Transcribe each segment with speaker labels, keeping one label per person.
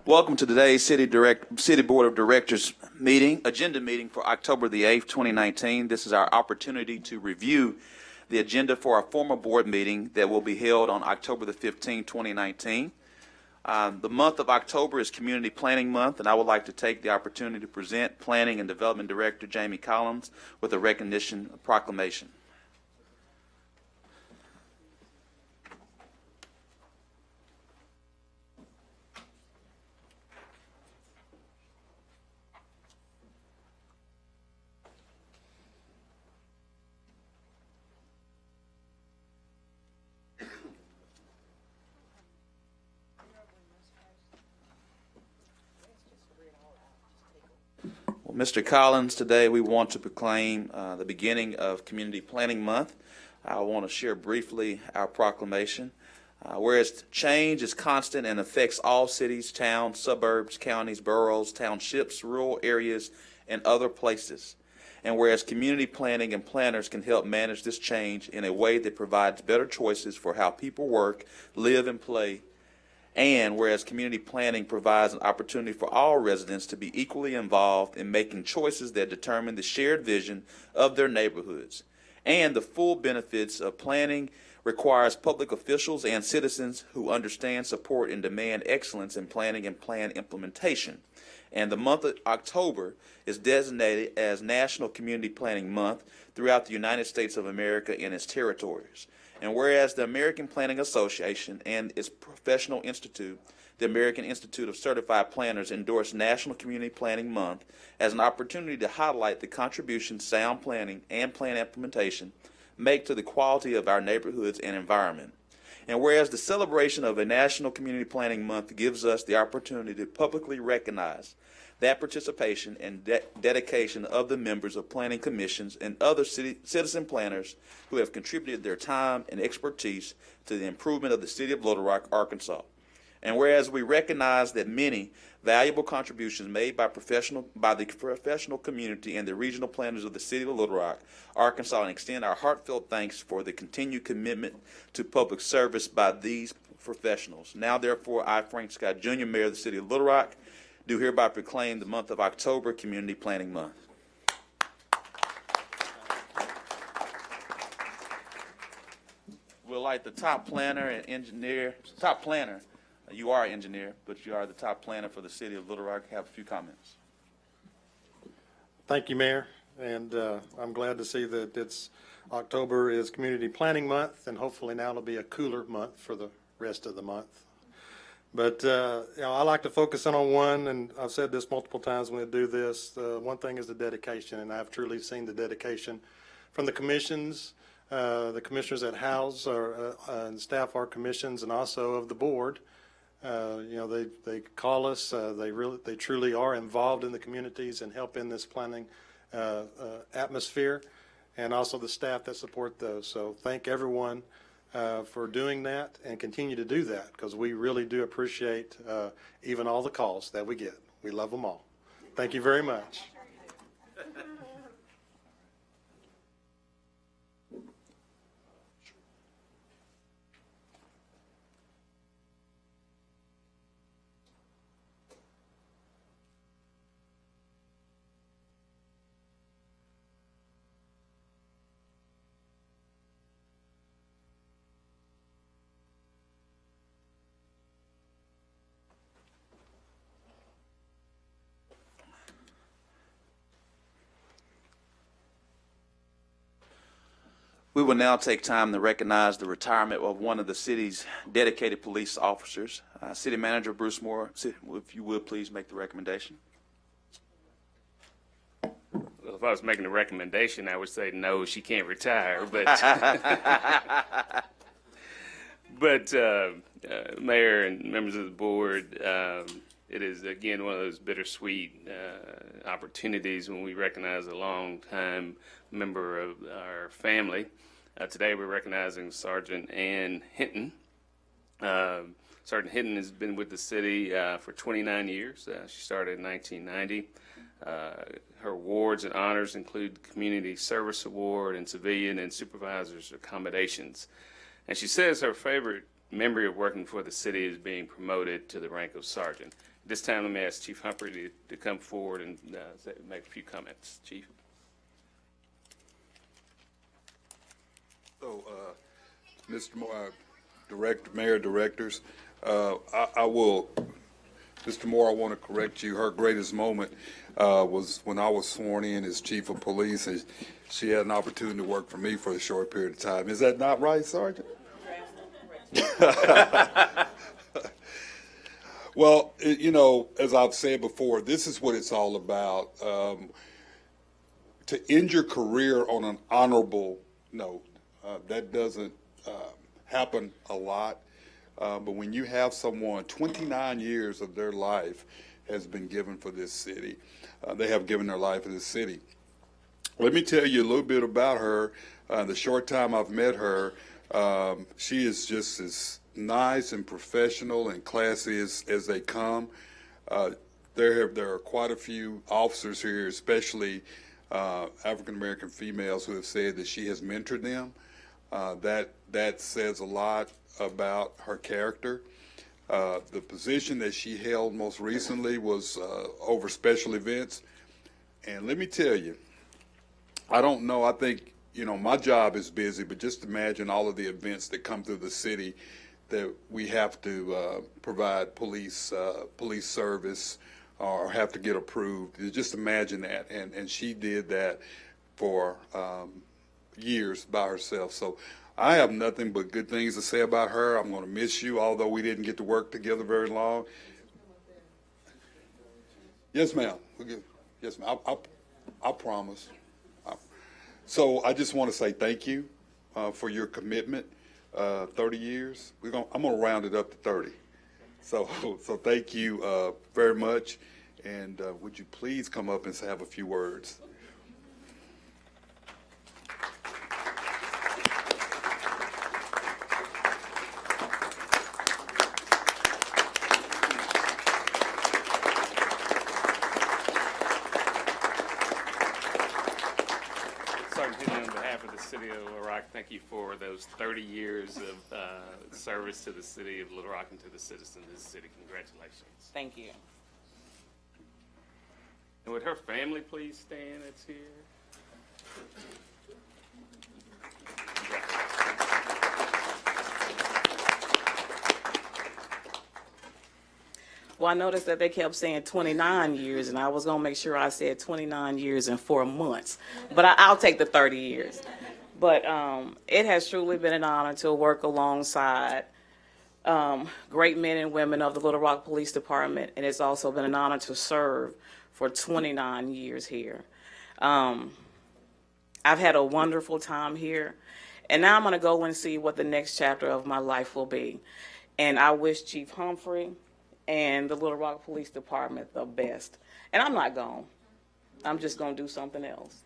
Speaker 1: Welcome to today's City Board of Directors agenda meeting for October the 8th, 2019. This is our opportunity to review the agenda for our former board meeting that will be held on October the 15th, 2019. The month of October is Community Planning Month, and I would like to take the opportunity to present Planning and Development Director Jamie Collins with a recognition proclamation. Mr. Collins, today we want to proclaim the beginning of Community Planning Month. I want to share briefly our proclamation. Whereas change is constant and affects all cities, towns, suburbs, counties, boroughs, townships, rural areas, and other places. And whereas community planning and planners can help manage this change in a way that provides better choices for how people work, live, and play. And whereas community planning provides an opportunity for all residents to be equally involved in making choices that determine the shared vision of their neighborhoods. And the full benefits of planning requires public officials and citizens who understand, support, and demand excellence in planning and plan implementation. And the month of October is designated as National Community Planning Month throughout the United States of America and its territories. And whereas the American Planning Association and its professional institute, the American Institute of Certified Planners, endorsed National Community Planning Month as an opportunity to highlight the contributions sound planning and plan implementation make to the quality of our neighborhoods and environment. And whereas the celebration of a National Community Planning Month gives us the opportunity to publicly recognize that participation and dedication of the members of planning commissions and other citizen planners who have contributed their time and expertise to the improvement of the city of Little Rock, Arkansas. And whereas we recognize that many valuable contributions made by the professional community and the regional planners of the city of Little Rock, Arkansas, and extend our heartfelt thanks for the continued commitment to public service by these professionals. Now, therefore, I, Frank Scott Jr., Mayor of the city of Little Rock, do hereby proclaim the month of October Community Planning Month. We'll like the top planner and engineer, you are an engineer, but you are the top planner for the city of Little Rock. Have a few comments.
Speaker 2: Thank you, Mayor, and I'm glad to see that October is Community Planning Month, and hopefully now it'll be a cooler month for the rest of the month. But I like to focus in on one, and I've said this multiple times when I do this. One thing is the dedication, and I've truly seen the dedication from the commissions, the commissioners that house and staff our commissions, and also of the board. They call us. They truly are involved in the communities and help in this planning atmosphere, and also the staff that support those. So thank everyone for doing that and continue to do that, because we really do appreciate even all the calls that we get. We love them all. Thank you very much.
Speaker 1: We will now take time to recognize the retirement of one of the city's dedicated police officers. City Manager Bruce Moore, if you would please make the recommendation.
Speaker 3: Well, if I was making a recommendation, I would say no, she can't retire. But Mayor and members of the board, it is again one of those bittersweet opportunities when we recognize a long-time member of our family. Today we're recognizing Sergeant Ann Hinton. Sergeant Hinton has been with the city for 29 years. She started in 1990. Her awards and honors include Community Service Award and Civilian and Supervisors Accommodations. And she says her favorite memory of working for the city is being promoted to the rank of sergeant. This time, let me ask Chief Humphrey to come forward and make a few comments. Chief.
Speaker 4: So, Mr. Moore, Director, Mayor, Directors, I will, Mr. Moore, I want to correct you. Her greatest moment was when I was sworn in as Chief of Police, and she had an opportunity to work for me for a short period of time. Is that not right, Sergeant? Well, you know, as I've said before, this is what it's all about. To end your career on an honorable note, that doesn't happen a lot. But when you have someone, 29 years of their life has been given for this city. They have given their life for this city. Let me tell you a little bit about her. The short time I've met her, she is just as nice and professional and classy as they come. There are quite a few officers here, especially African American females, who have said that she has mentored them. That says a lot about her character. The position that she held most recently was over special events. And let me tell you, I don't know, I think, you know, my job is busy, but just imagine all of the events that come through the city that we have to provide police service or have to get approved. Just imagine that. And she did that for years by herself. So I have nothing but good things to say about her. I'm going to miss you, although we didn't get to work together very long. Yes, ma'am. Yes, ma'am. I promise. So I just want to say thank you for your commitment. 30 years. I'm going to round it up to 30. So thank you very much. And would you please come up and have a few words?
Speaker 3: Sergeant Henry, on behalf of the city of Little Rock, thank you for those 30 years of service to the city of Little Rock and to the citizens of the city. Congratulations.
Speaker 5: Thank you.
Speaker 3: And would her family please stand that's here?
Speaker 5: Well, I noticed that they kept saying 29 years, and I was going to make sure I said 29 years and 4 months. But I'll take the 30 years. But it has truly been an honor to work alongside great men and women of the Little Rock Police Department, and it's also been an honor to serve for 29 years here. I've had a wonderful time here, and now I'm going to go and see what the next chapter of my life will be. And I wish Chief Humphrey and the Little Rock Police Department the best. And I'm not gone. I'm just going to do something else.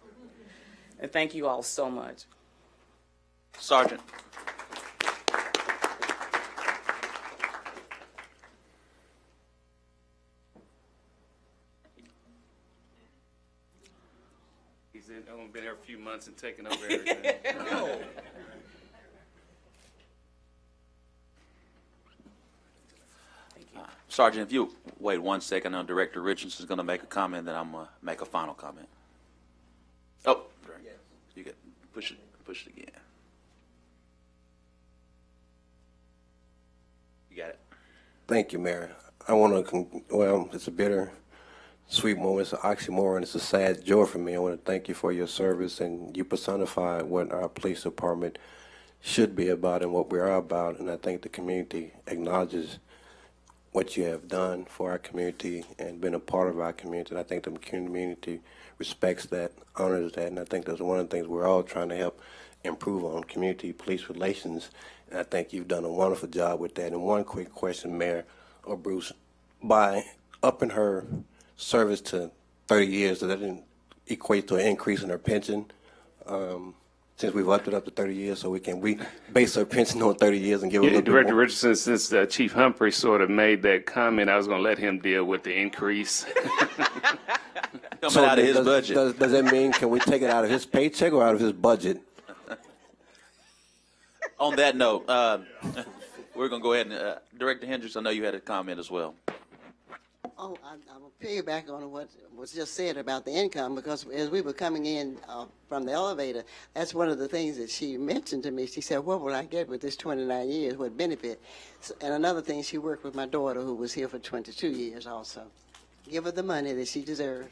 Speaker 5: And thank you all so much.
Speaker 1: Sergeant.
Speaker 3: He's only been here a few months and taken over everything.
Speaker 1: Sergeant, if you wait 1 second, Director Richardson's going to make a comment, then I'm going to make a final comment. Oh, you get push it again. You got it.
Speaker 6: Thank you, Mayor. I want to, well, it's a bitter, sweet moment. It's an oxymoron. It's a sad joy for me. I want to thank you for your service, and you personified what our police department should be about and what we are about. And I think the community acknowledges what you have done for our community and been a part of our community. And I think the community respects that, honors that, and I think that's one of the things we're all trying to help improve on, community-police relations. And I think you've done a wonderful job with that. And one quick question, Mayor or Bruce, by upping her service to 30 years, does that equate to an increase in her pension? Since we've upped it up to 30 years, so we base her pension on 30 years and give her a little bit
Speaker 3: Director
Speaker 6: more.
Speaker 3: Richardson, since Chief Humphrey sort of made that comment, I was going to let him deal with the increase.
Speaker 1: Coming out of his budget.
Speaker 6: Does that mean, can we take it out of his paycheck or out of his budget?
Speaker 1: On that note, we're going to go ahead and, Director Hendricks, I know you had a comment as well.
Speaker 7: Oh, I will piggyback on what was just said about the income, because as we were coming in from the elevator, that's one of the things that she mentioned to me. She said, what will I get with this 29 years? What benefit? And another thing, she worked with my daughter, who was here for 22 years also. Give her the money that she deserves.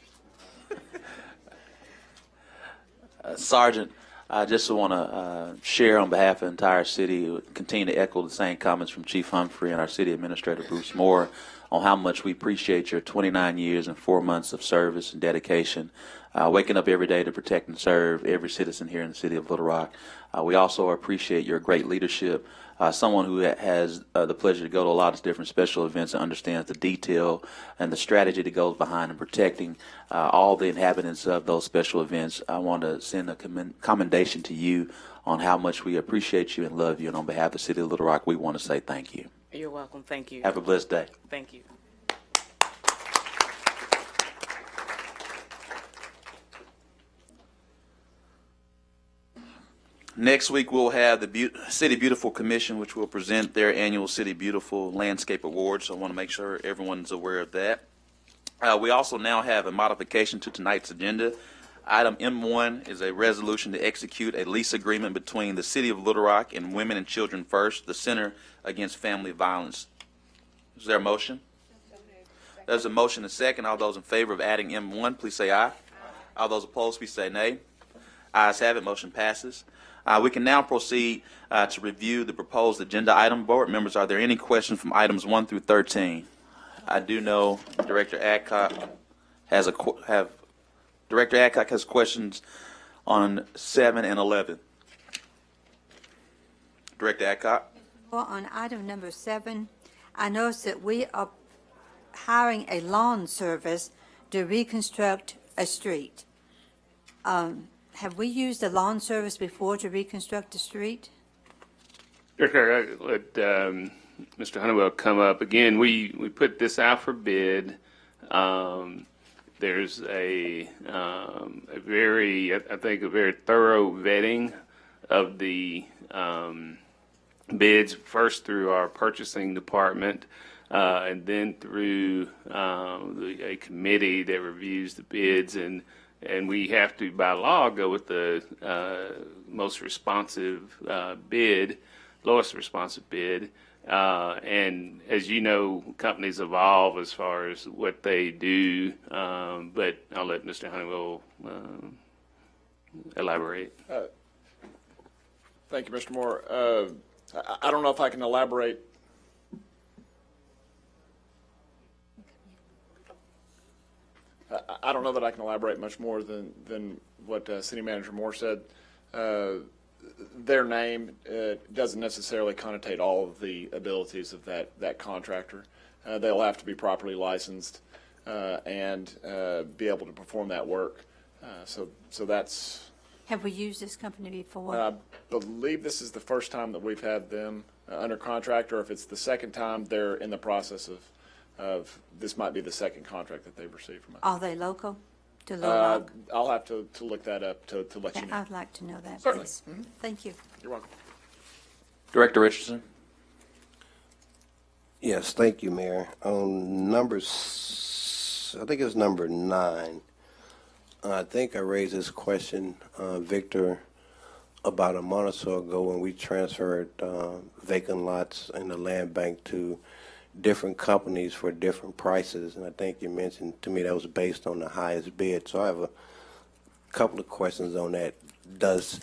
Speaker 1: Sergeant, I just want to share on behalf of the entire city, continue to echo the same comments from Chief Humphrey and our city administrator, Bruce Moore, on how much we appreciate your 29 years and 4 months of service and dedication, waking up every day to protect and serve every citizen here in the city of Little Rock. We also appreciate your great leadership, someone who has the pleasure to go to a lot of different special events and understands the detail and the strategy that goes behind and protecting all the inhabitants of those special events. I want to send a commendation to you on how much we appreciate you and love you, and on behalf of the city of Little Rock, we want to say thank you.
Speaker 5: You're welcome. Thank you.
Speaker 1: Have a blessed day.
Speaker 5: Thank you.
Speaker 1: Next week, we'll have the City Beautiful Commission, which will present their annual City Beautiful Landscape Awards. So I want to make sure everyone's aware of that. We also now have a modification to tonight's agenda. Item M1 is a resolution to execute a lease agreement between the City of Little Rock and Women and Children First, the Center Against Family Violence. Is there a motion? There's a motion and a second. All those in favor of adding M1, please say aye. All those opposed, please say nay. Ayes have it. Motion passes. We can now proceed to review the proposed agenda item. Board members, are there any questions from items 1 through 13? I do know Director Adcock has Director Adcock has questions on 7 and 11. Director Adcock.
Speaker 8: Well, on item number 7, I noticed that we are hiring a lawn service to reconstruct a street. Have we used a lawn service before to reconstruct a street?
Speaker 3: Director, I let Mr. Honeywell come up. Again, we put this out for bid. There's a very, I think, a very thorough vetting of the bids, first through our purchasing department, and then through a committee that reviews the bids, and we have to, by law, go with the most responsive bid, lowest responsive bid. And as you know, companies evolve as far as what they do, but I'll let Mr. Honeywell elaborate.
Speaker 9: Thank you, Mr. Moore. I don't know if I can elaborate. I don't know that I can elaborate much more than what City Manager Moore said. Their name doesn't necessarily connotate all of the abilities of that contractor. They'll have to be properly licensed and be able to perform that work. So that's.
Speaker 8: Have we used this company before?
Speaker 9: I believe this is the first time that we've had them under contract, or if it's the second time, they're in the process of this might be the second contract that they've received from us.
Speaker 8: Are they local to Little Rock?
Speaker 9: I'll have to look that up to let you know.
Speaker 8: I'd like to know that,
Speaker 9: Certainly.
Speaker 8: please. Thank you.
Speaker 9: You're welcome.
Speaker 1: Director Richardson.
Speaker 6: Yes, thank you, Mayor. On I think it's number 9. I think I raised this question, Victor, about a month or so ago when we transferred vacant lots in the land bank to different companies for different prices, and I think you mentioned to me that was based on the highest bid. So I have a couple of questions on that. Does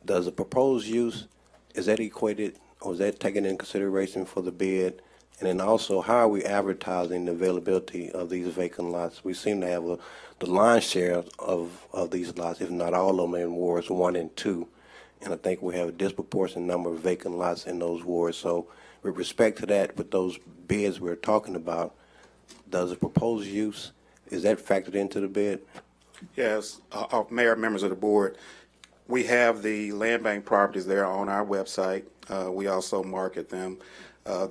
Speaker 6: the proposed use, is that equated, or is that taken into consideration for the bid? And then also, how are we advertising the availability of these vacant lots? We seem to have the lion's share of these lots, if not all of them, in wards 1 and 2. And I think we have a disproportionate number of vacant lots in those wards. So with respect to that, with those bids we're talking about, does the proposed use, is that factored into the bid?
Speaker 10: Yes, Mayor, members of the board, we have the land bank properties there on our website. We also market them.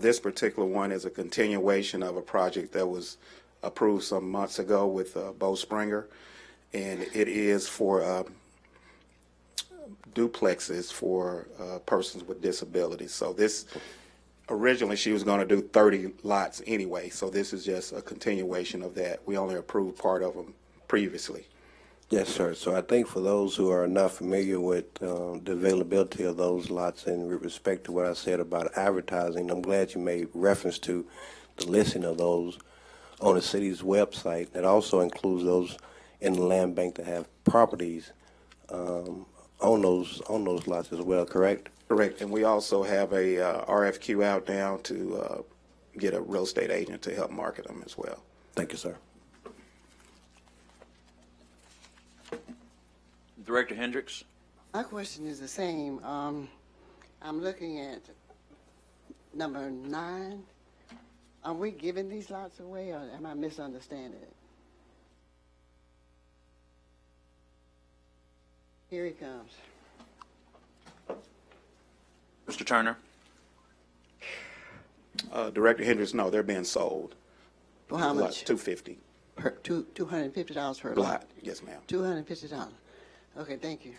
Speaker 10: This particular one is a continuation of a project that was approved some months ago with Bo Springer, and it is for duplexes for persons with disabilities. So this Originally, she was going to do 30 lots anyway, so this is just a continuation of that. We only approved part of them previously.
Speaker 6: Yes, sir. So I think for those who are not familiar with the availability of those lots, and with respect to what I said about advertising, I'm glad you made reference to the listing of those on the city's website. That also includes those in the land bank that have properties on those lots as well. Correct?
Speaker 10: Correct. And we also have a RFQ out now to get a real estate agent to help market them as well.
Speaker 6: Thank you, sir.
Speaker 1: Director Hendricks.
Speaker 7: My question is the same. I'm looking at number 9. Are we giving these lots away, or am I misunderstanding it? Here he comes.
Speaker 1: Mr. Turner.
Speaker 10: Director Hendricks, no, they're being sold.
Speaker 7: For how much?
Speaker 10: $250
Speaker 7: $250 per lot.
Speaker 10: lot. Yes, ma'am.
Speaker 7: $250. Okay, thank you.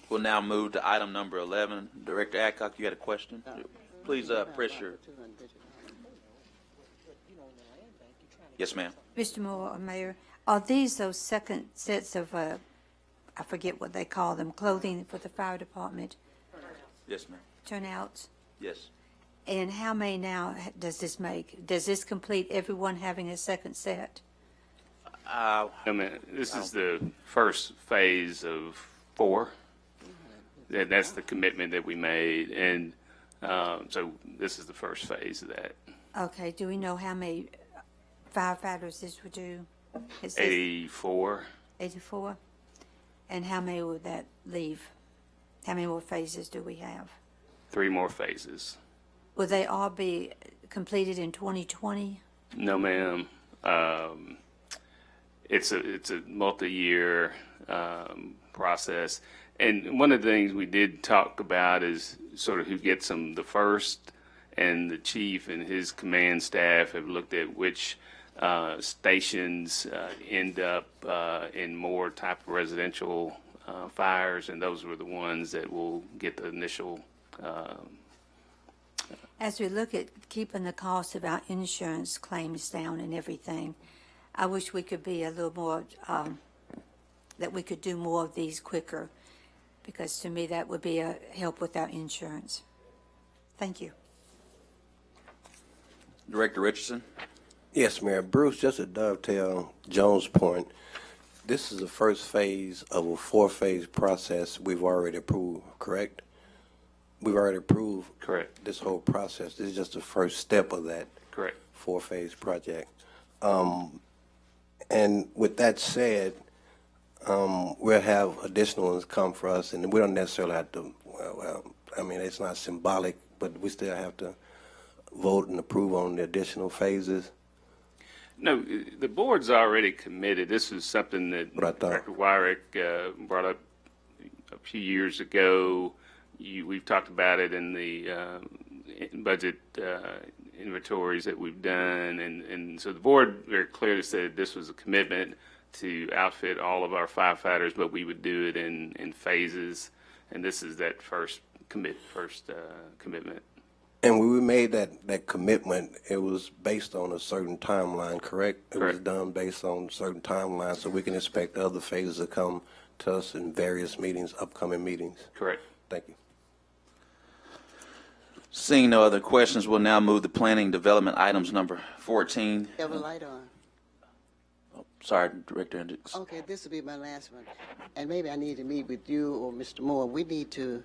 Speaker 1: We'll now move to item number 11. Director Adcock, you had a question? Please press your. Yes, ma'am.
Speaker 8: Mr. Moore, or Mayor, are these those second sets of, I forget what they call them, clothing for the fire department
Speaker 1: Yes, ma'am.
Speaker 8: turnouts?
Speaker 1: Yes.
Speaker 8: And how many now does this make? Does this complete everyone having a second set?
Speaker 3: I mean, this is the first phase of 4. That's the commitment that we made, and so this is the first phase of that.
Speaker 8: Okay, do we know how many firefighters this would do? It says
Speaker 3: 84.
Speaker 8: 84? And how many would that leave? How many more phases do we have?
Speaker 3: 3 more phases.
Speaker 8: Will they all be completed in 2020?
Speaker 3: No, ma'am. It's a multi-year process, and one of the things we did talk about is sort of who gets them the first. And the chief and his command staff have looked at which stations end up in more type of residential fires, and those were the ones that will get the initial.
Speaker 8: As we look at keeping the cost of our insurance claims down and everything, I wish we could be a little more, that we could do more of these quicker, because to me that would be a help with our insurance. Thank you.
Speaker 1: Director Richardson.
Speaker 6: Yes, Mayor. Bruce, just to dovetail Jones' point, this is the first phase of a 4-phase process we've already approved, correct? We've already approved
Speaker 3: Correct.
Speaker 6: this whole process. This is just the first step of that
Speaker 3: Correct.
Speaker 6: 4-phase project. And with that said, we'll have additional ones come for us, and we don't necessarily have to, I mean, it's not symbolic, but we still have to vote and approve on the additional phases.
Speaker 3: No, the board's already committed. This was something that
Speaker 6: What I thought.
Speaker 3: Dr. Wyrick brought up a few years ago. We've talked about it in the budget inventories that we've done, and so the board very clearly said this was a commitment to outfit all of our firefighters, but we would do it in phases, and this is that first commitment.
Speaker 6: And when we made that commitment, it was based on a certain timeline, correct? It was
Speaker 3: Correct.
Speaker 6: done based on a certain timeline, so we can expect other phases to come to us in various meetings, upcoming meetings.
Speaker 3: Correct.
Speaker 6: Thank you.
Speaker 1: Seeing no other questions, we'll now move to planning development items number 14.
Speaker 7: Have a light on.
Speaker 1: Sorry, Director Hendricks.
Speaker 7: Okay, this will be my last one. And maybe I need to meet with you or Mr. Moore. We need to,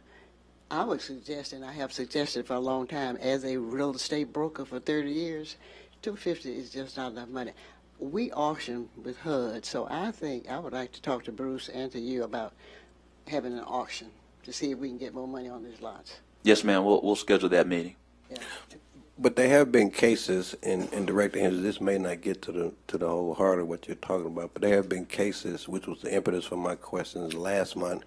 Speaker 7: I would suggest, and I have suggested for a long time, as a real estate broker for 30 years, $250 is just not enough money. We auction with HUD, so I think I would like to talk to Bruce and to you about having an auction to see if we can get more money on these lots.
Speaker 1: Yes, ma'am. We'll schedule that meeting.
Speaker 7: Yeah.
Speaker 6: But there have been cases, and Director Hendricks, this may not get to the whole heart of what you're talking about, but there have been cases, which was the impetus for my questions last month,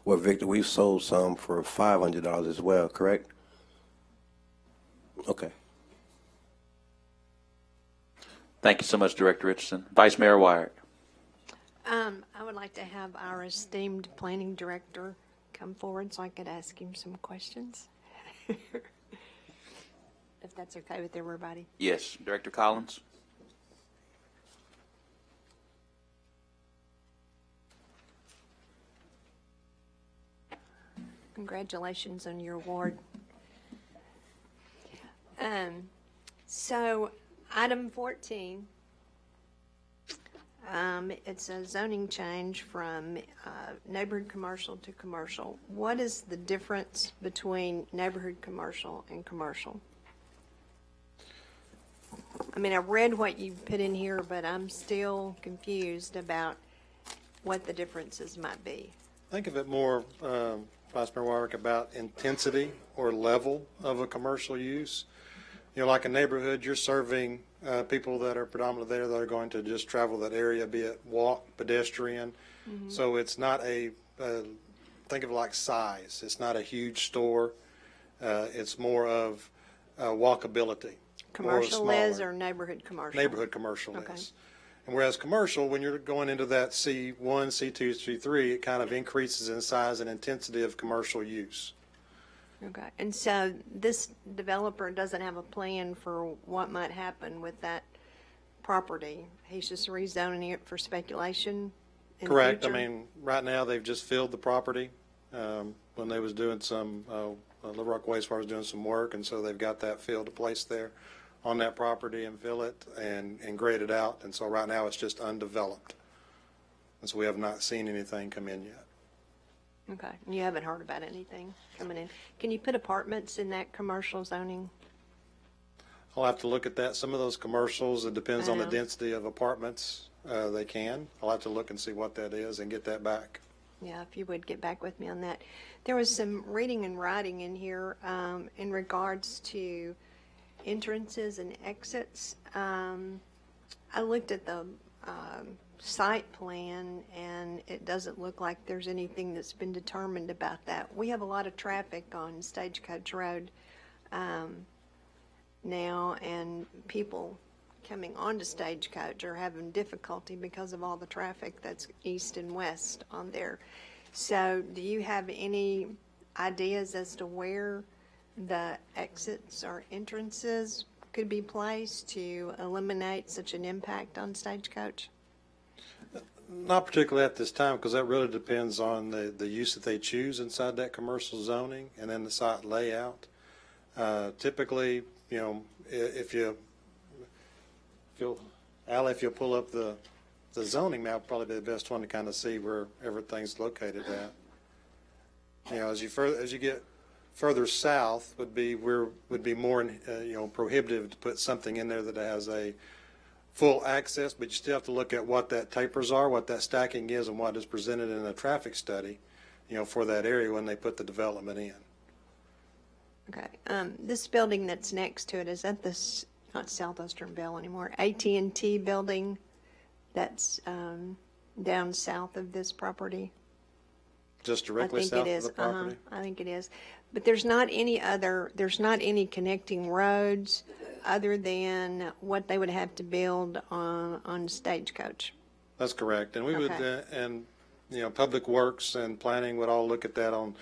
Speaker 6: where, Victor, we've sold some for $500 as well, correct? Okay.
Speaker 1: Thank you so much, Director Richardson. Vice Mayor Wyrick.
Speaker 11: I would like to have our esteemed planning director come forward so I could ask him some questions? If that's okay with everybody.
Speaker 1: Yes, Director Collins.
Speaker 11: Congratulations on your award. So, item 14, it's a zoning change from neighborhood commercial to commercial. What is the difference between neighborhood commercial and commercial? I mean, I read what you put in here, but I'm still confused about what the differences might be.
Speaker 2: Think of it more, Vice Mayor Warwick, about intensity or level of a commercial use. You know, like a neighborhood, you're serving people that are predominantly there that are going to just travel that area, be it walk, pedestrian. So it's not think of it like size. It's not a huge store. It's more of walkability.
Speaker 11: Commercial is or neighborhood commercial?
Speaker 2: Neighborhood commercial
Speaker 11: Okay.
Speaker 2: is. And whereas commercial, when you're going into that C1, C2, C3, it kind of increases in size and intensity of commercial use.
Speaker 11: Okay, and so this developer doesn't have a plan for what might happen with that property? He's just rezoning it for speculation in the
Speaker 2: Correct. I
Speaker 11: future?
Speaker 2: mean, right now, they've just filled the property when they was doing some, Little Rock Wastewater was doing some work, and so they've got that field to place there on that property and fill it and grade it out. And so right now, it's just undeveloped. And so we have not seen anything come in yet.
Speaker 11: Okay, and you haven't heard about anything coming in. Can you put apartments in that commercial zoning?
Speaker 2: I'll have to look at that. Some of those commercials, it depends on the
Speaker 11: know.
Speaker 2: density of apartments. They can. I'll have to look and see what that is and get that back.
Speaker 11: Yeah, if you would get back with me on that. There was some reading and writing in here in regards to entrances and exits. I looked at the site plan, and it doesn't look like there's anything that's been determined about that. We have a lot of traffic on Stagecoach Road now, and people coming onto Stagecoach are having difficulty because of all the traffic that's east and west on there. So do you have any ideas as to where the exits or entrances could be placed to eliminate such an impact on Stagecoach?
Speaker 2: Not particularly at this time, because that really depends on the use that they choose inside that commercial zoning and then the site layout. Typically, you know, if you'll pull up the zoning map, probably be the best one to kind of see where everything's located at. You know, as you get further south would be more prohibitive to put something in there that has a full access, but you still have to look at what that tapers are, what that stacking is, and what is presented in a traffic study, you know, for that area when they put the development in.
Speaker 11: Okay. This building that's next to it, is that this, not Southwestern Bell anymore, AT&T building that's down south of this property?
Speaker 2: Just directly south of the property?
Speaker 11: I think it is. But there's not any connecting roads other than what they would have to build on Stagecoach.
Speaker 2: That's correct. And we would,
Speaker 11: Okay.
Speaker 2: Public Works and Planning would all look at that on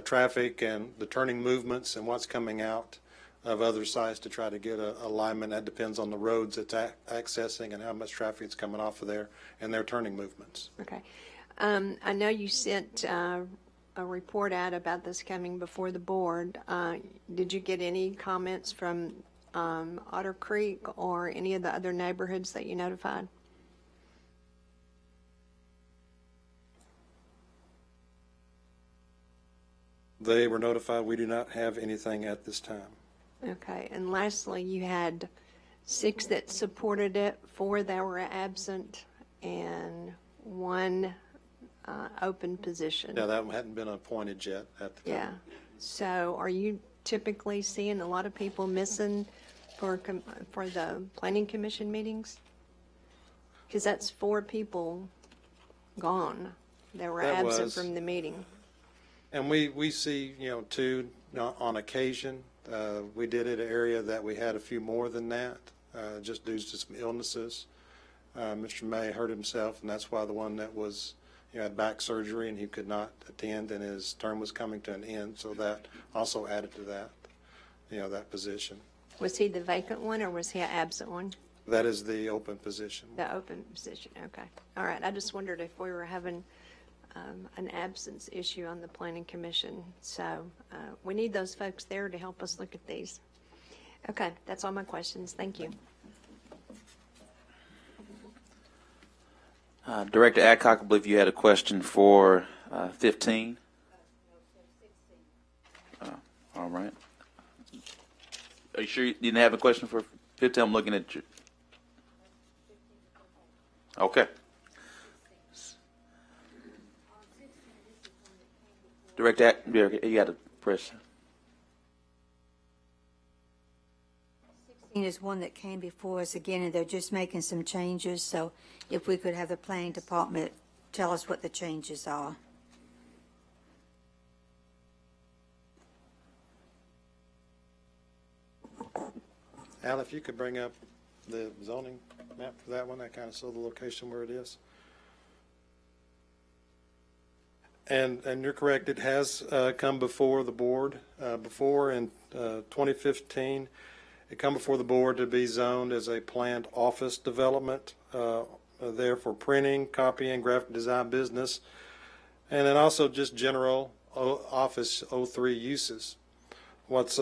Speaker 2: traffic and the turning movements and what's coming out of other sites to try to get a alignment. That depends on the roads it's accessing and how much traffic is coming off of there and their turning movements.
Speaker 11: Okay. I know you sent a report out about this coming before the board. Did you get any comments from Otter Creek or any of the other neighborhoods that you notified?
Speaker 2: They were notified. We do not have anything at this time.
Speaker 11: Okay. And lastly, you had 6 that supported it, 4 that were absent, and 1 open position.
Speaker 2: Yeah, that hadn't been appointed yet at the time.
Speaker 11: Yeah. So are you typically seeing a lot of people missing for the planning commission meetings? Because that's 4 people gone that were
Speaker 2: That
Speaker 11: absent
Speaker 2: was.
Speaker 11: from the meeting.
Speaker 2: And we see, 2 on occasion. We did it an area that we had a few more than that, just due to some illnesses. Mr. May hurt himself, and that's why the one that was, had back surgery and he could not attend, and his term was coming to an end, so that also added to that, that position.
Speaker 11: Was he the vacant one or was he an absent one?
Speaker 2: That is the open position.
Speaker 11: The open position, okay. All right, I just wondered if we were having an absence issue on the planning commission. So we need those folks there to help us look at these. Okay, that's all my questions. Thank you.
Speaker 1: Director Adcock, I believe you had a question for 15. All right. Are you sure you didn't have a question for 15? I'm looking at you. Okay. Director, you got to press.
Speaker 8: 16 is one that came before us again, and they're just making some changes. So if we could have the planning department tell us what the changes are.
Speaker 2: Al, if you could bring up the zoning map for that one, that kind of show the location where it is. And you're correct, it has come before the board. Before in 2015, it come before the board to be zoned as a planned office development there for printing, copying, graphic design business, and then also just general office 03 uses. What's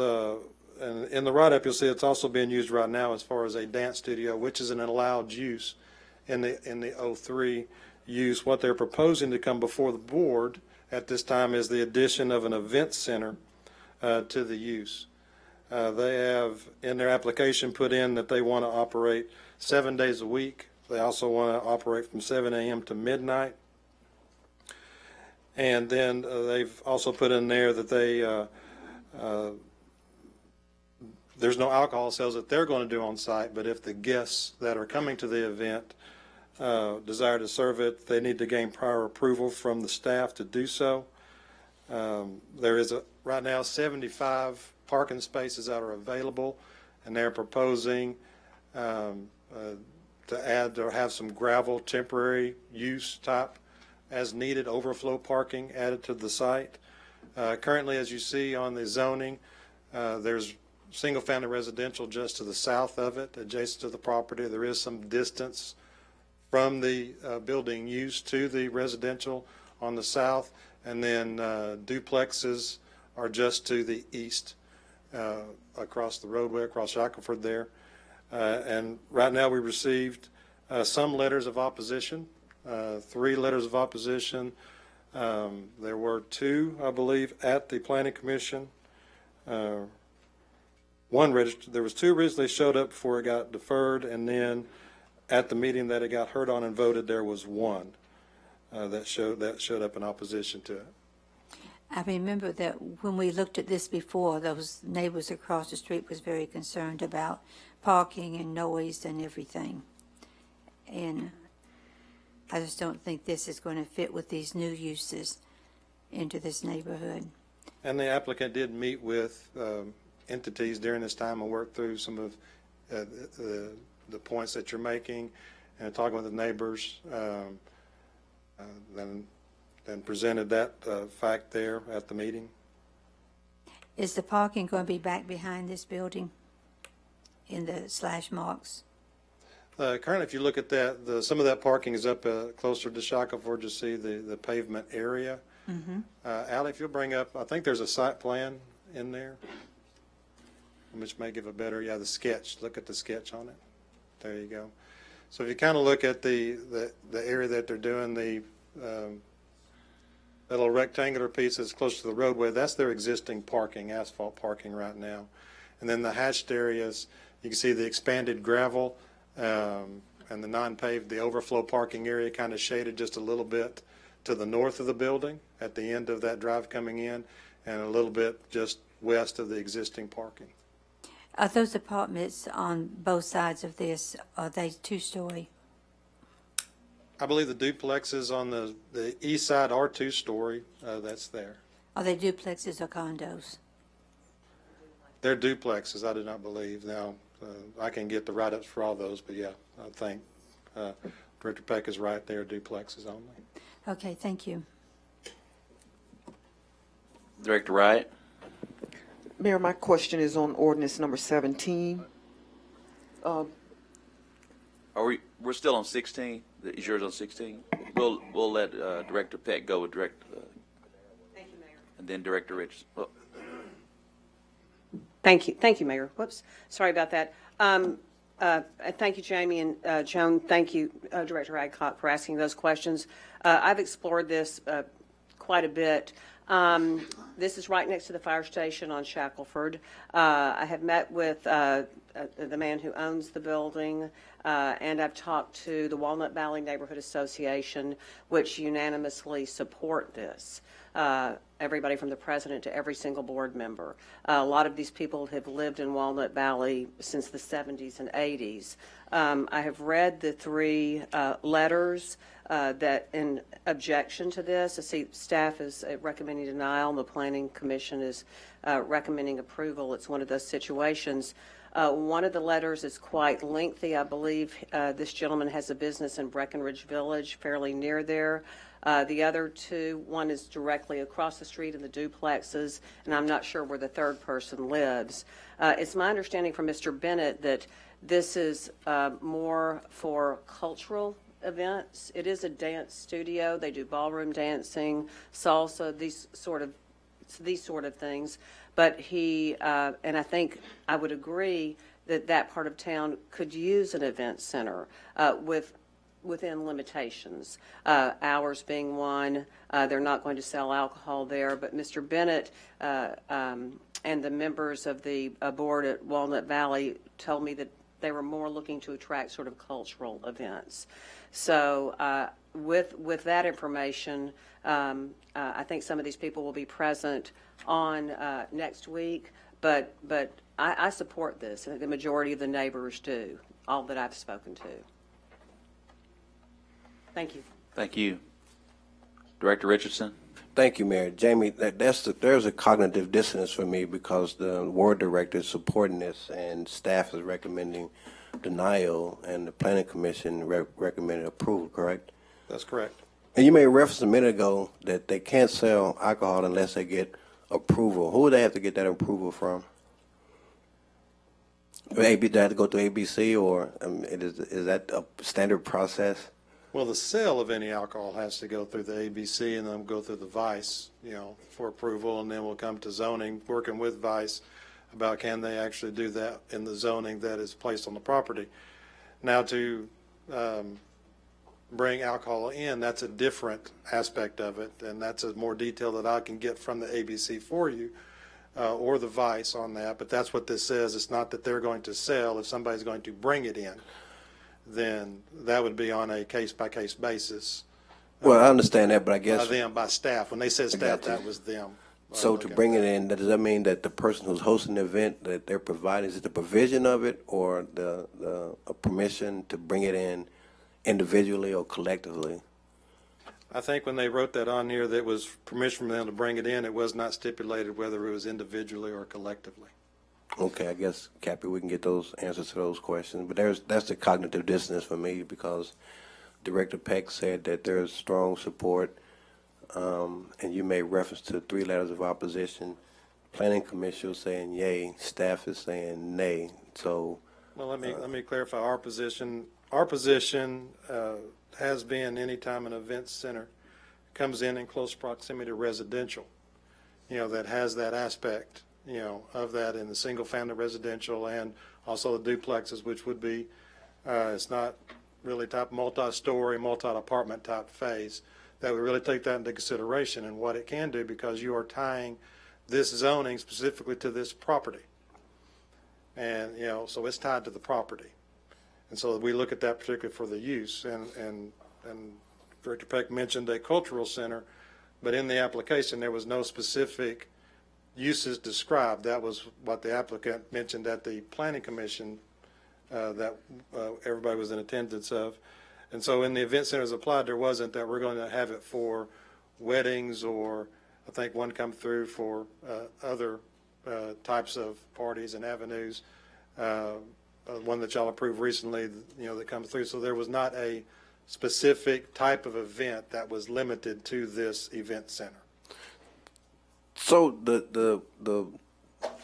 Speaker 2: and in the write-up, you'll see it's also being used right now as far as a dance studio, which is an allowed use in the 03 use. What they're proposing to come before the board at this time is the addition of an event center to the use. They have in their application put in that they want to operate 7 days a week. They also want to operate from 7 a.m. to midnight. And then they've also put in there that they there's no alcohol sales that they're going to do on site, but if the guests that are coming to the event desire to serve it, they need to gain prior approval from the staff to do so. There is right now 75 parking spaces that are available, and they're proposing to add or have some gravel temporary use type as needed overflow parking added to the site. Currently, as you see on the zoning, there's single-family residential just to the south of it, adjacent to the property. There is some distance from the building use to the residential on the south, and then duplexes are just to the east across the roadway, across Shackelford there. And right now we received some letters of opposition, 3 letters of opposition. There were 2, I believe, at the Planning Commission. One registered. There was 2 originally showed up before it got deferred, and then at the meeting that it got heard on and voted, there was 1 that showed up in opposition to it.
Speaker 8: I remember that when we looked at this before, those neighbors across the street was very concerned about parking and noise and everything. And I just don't think this is going to fit with these new uses into this neighborhood.
Speaker 2: And the applicant did meet with entities during this time and work through some of the points that you're making and talking with the neighbors, then presented that fact there at the meeting.
Speaker 8: Is the parking going to be back behind this building in the slash marks?
Speaker 2: Currently, if you look at that, some of that parking is up closer to Shackelford. You see the pavement area.
Speaker 8: Mm-hmm.
Speaker 2: Allie, if you'll bring up, I think there's a site plan in there, which may give a better, the sketch. Look at the sketch on it. There you go. So if you kind of look at the area that they're doing, the that little rectangular piece that's close to the roadway, that's their existing parking, asphalt parking right now. And then the hatched areas, you can see the expanded gravel and the non-paved, the overflow parking area kind of shaded just a little bit to the north of the building at the end of that drive coming in, and a little bit just west of the existing parking.
Speaker 8: Are those apartments on both sides of this, are they 2-story?
Speaker 2: I believe the duplexes on the east side are 2-story. That's there.
Speaker 8: Are they duplexes or condos?
Speaker 2: They're duplexes, I do not believe. Now, I can get the write-ups for all those, but yeah, I think Director Peck is right there, duplexes only.
Speaker 8: Okay, thank you.
Speaker 1: Director Wright?
Speaker 12: Mayor, my question is on ordinance number 17.
Speaker 1: We're still on 16? Is yours on 16? We'll let Director Peck go with Thank you, Mayor. And then Director Richardson. Oh,
Speaker 13: Thank you, Mayor. Whoops, sorry about that. Thank you, Jamie and Joan. Thank you, Director Adcock, for asking those questions. I've explored this quite a bit. This is right next to the fire station on Shackelford. I have met with the man who owns the building, and I've talked to the Walnut Valley Neighborhood Association, which unanimously support this. Everybody from the president to every single board member. A lot of these people have lived in Walnut Valley since the 70s and 80s. I have read the three letters that in objection to this. I see staff is recommending denial, and the Planning Commission is recommending approval. It's one of those situations. One of the letters is quite lengthy. I believe this gentleman has a business in Breckenridge Village, fairly near there. The other two, one is directly across the street in the duplexes, and I'm not sure where the third person lives. It's my understanding from Mr. Bennett that this is more for cultural events. It is a dance studio. They do ballroom dancing, salsa, these sort of things. But he, and I think I would agree that that part of town could use an event center within limitations. Hours being one, they're not going to sell alcohol there. But Mr. Bennett and the members of the board at Walnut Valley told me that they were more looking to attract sort of cultural events. So with that information, I think some of these people will be present on next week, but I support this. I think the majority of the neighbors do, all that I've spoken to. Thank you.
Speaker 1: thank you. Director Richardson?
Speaker 6: Thank you, Mayor. Jamie, there's a cognitive dissonance for me because the ward director is supporting this and staff is recommending denial and the planning commission recommended approval, correct?
Speaker 2: That's correct.
Speaker 6: And you made reference a minute ago that they can't sell alcohol unless they get approval. Who would they have to get that approval from? Do they have to go through ABC, or is that a standard process?
Speaker 2: Well, the sale of any alcohol has to go through the ABC and then go through the Vice, for approval, and then we'll come to zoning, working with Vice about can they actually do that in the zoning that is placed on the property. Now, to bring alcohol in, that's a different aspect of it, and that's a more detail that I can get from the ABC for you, or the Vice on that, but that's what this says. It's not that they're going to sell. If somebody's going to bring it in, then that would be on a case-by-case basis.
Speaker 6: Well, I understand that, but I guess
Speaker 2: By staff. When they said staff, that was them.
Speaker 6: so to bring it in, does that mean that the person who's hosting the event that they're providing, is it the provision of it or the permission to bring it in individually or collectively?
Speaker 2: I think when they wrote that on here, that was permission from them to bring it in. It was not stipulated whether it was individually or collectively.
Speaker 6: Okay, I guess, Cappy, we can get those answers to those questions. But that's the cognitive dissonance for me because Director Peck said that there's strong support, and you made reference to 3 letters of opposition. Planning Commission was saying yay, staff is saying nay. So,
Speaker 2: well, let me clarify our position. Our position has been anytime an event center comes in close proximity to residential, that has that aspect, of that in the single-family residential and also the duplexes, which would be, it's not really type multi-story, multi-apartment type phase, that would really take that into consideration and what it can do because you are tying this zoning specifically to this property. And, so it's tied to the property. And so we look at that particularly for the use. And Director Peck mentioned a cultural center, but in the application there was no specific uses described. That was what the applicant mentioned at the Planning Commission that everybody was in attendance of. And so in the event centers applied, there wasn't that we're going to have it for weddings or I think one come through for other types of parties and avenues. One that y'all approved recently, that comes through. So there was not a specific type of event that was limited to this event center?
Speaker 6: So the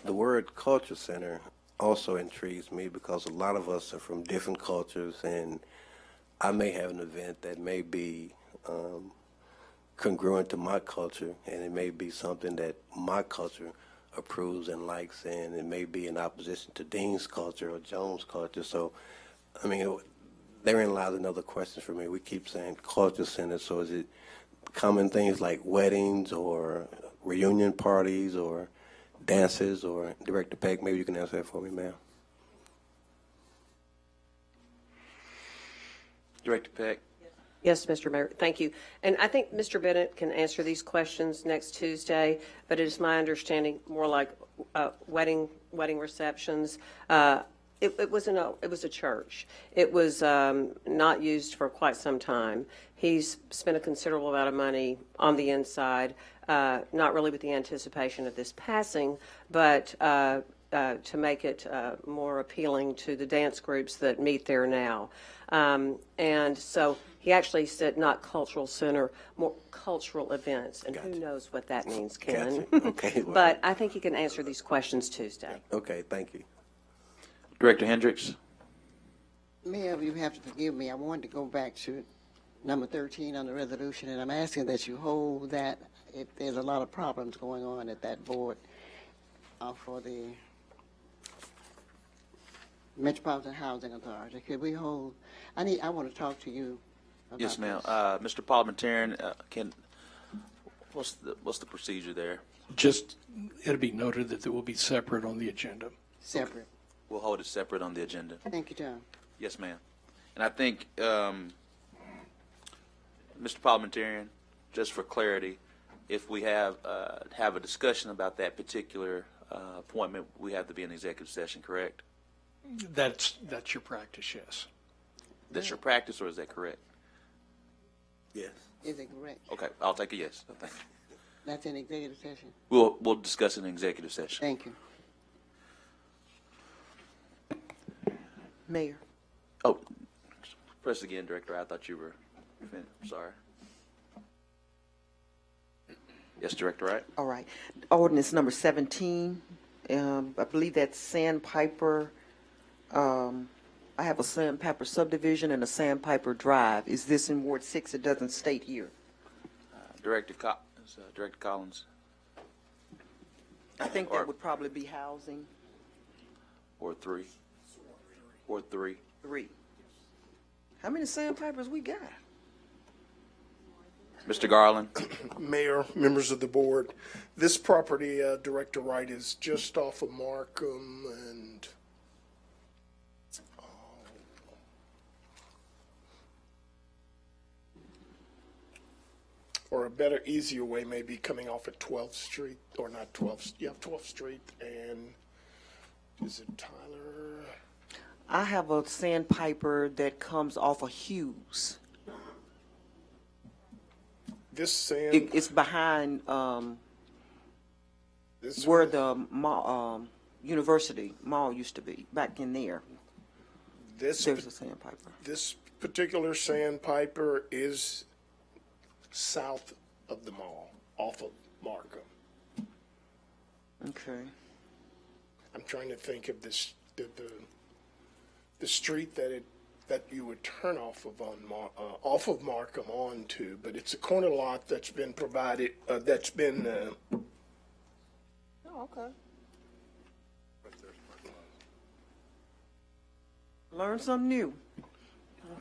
Speaker 6: word culture center also intrigues me because a lot of us are from different cultures, and I may have an event that may be congruent to my culture, and it may be something that my culture approves and likes, and it may be in opposition to Dean's culture or Jones' culture. So, I mean, therein lies another question for me. We keep saying culture center, so is it common things like weddings or reunion parties or dances? Or Director Peck, maybe you can answer that for me, ma'am.
Speaker 1: Director Peck.
Speaker 13: Yes, Mr. Mayor, thank you. And I think Mr. Bennett can answer these questions next Tuesday, but it is my understanding more like wedding receptions. It was a church. It was not used for quite some time. He's spent a considerable amount of money on the inside, not really with the anticipation of this passing, but to make it more appealing to the dance groups that meet there now. And so he actually said not cultural center, more cultural events. And
Speaker 6: Gotcha.
Speaker 13: who knows what that means, Ken.
Speaker 6: Gotcha. Okay, well.
Speaker 13: But I think he can answer these questions Tuesday.
Speaker 6: Okay, thank you.
Speaker 1: Director Hendricks.
Speaker 7: Mayor, you have to forgive me. I wanted to go back to number 13 on the resolution, and I'm asking that you hold that. There's a lot of problems going on at that board for the Metropolitan Housing Authority. Could we hold? I want to talk to you about
Speaker 1: Yes, ma'am.
Speaker 7: this.
Speaker 1: Mr. Parliamentarian, what's the procedure there?
Speaker 14: Just, it'll be noted that they will be separate on the agenda.
Speaker 7: Separate.
Speaker 1: We'll hold it separate on the agenda.
Speaker 7: Thank you, Tom.
Speaker 1: Yes, ma'am. And I think, Mr. Parliamentarian, just for clarity, if we have a discussion about that particular appointment, we have to be in executive session, correct?
Speaker 14: That's your practice, yes.
Speaker 1: That's your practice, or is that correct?
Speaker 6: Yes.
Speaker 7: Is it correct?
Speaker 1: Okay, I'll take a yes. Thank you.
Speaker 7: That's in executive session.
Speaker 1: We'll discuss it in executive session.
Speaker 7: Thank you.
Speaker 12: Mayor.
Speaker 1: Oh, press again, Director. I thought you were finished. Sorry. Yes, Director Wright.
Speaker 12: All right. Ordinance number 17, I believe that's Sandpiper. I have a Sandpiper subdivision and a Sandpiper Drive. Is this in Ward 6? It doesn't state here.
Speaker 1: Director Collins.
Speaker 12: I think that would probably be housing.
Speaker 1: Or 3. Or 3.
Speaker 12: 3. How many Sandpipers we got?
Speaker 1: Mr. Garland.
Speaker 15: Mayor, members of the board, this property, Director Wright, is just off of Markham and or a better, easier way may be coming off at 12th Street, or not 12th, yeah, 12th Street, and is it Tyler?
Speaker 12: I have a Sandpiper that comes off of Hughes.
Speaker 15: This sand,
Speaker 12: It's behind
Speaker 15: this
Speaker 12: where the University Mall used to be, back in there.
Speaker 15: this
Speaker 12: There's a Sandpiper.
Speaker 15: This particular Sandpiper is south of the mall, off of Markham.
Speaker 12: Okay.
Speaker 15: I'm trying to think of this, the street that you would turn off of Markham onto, but it's a corner lot that's been provided, that's been,
Speaker 12: Oh, okay. Learn something new.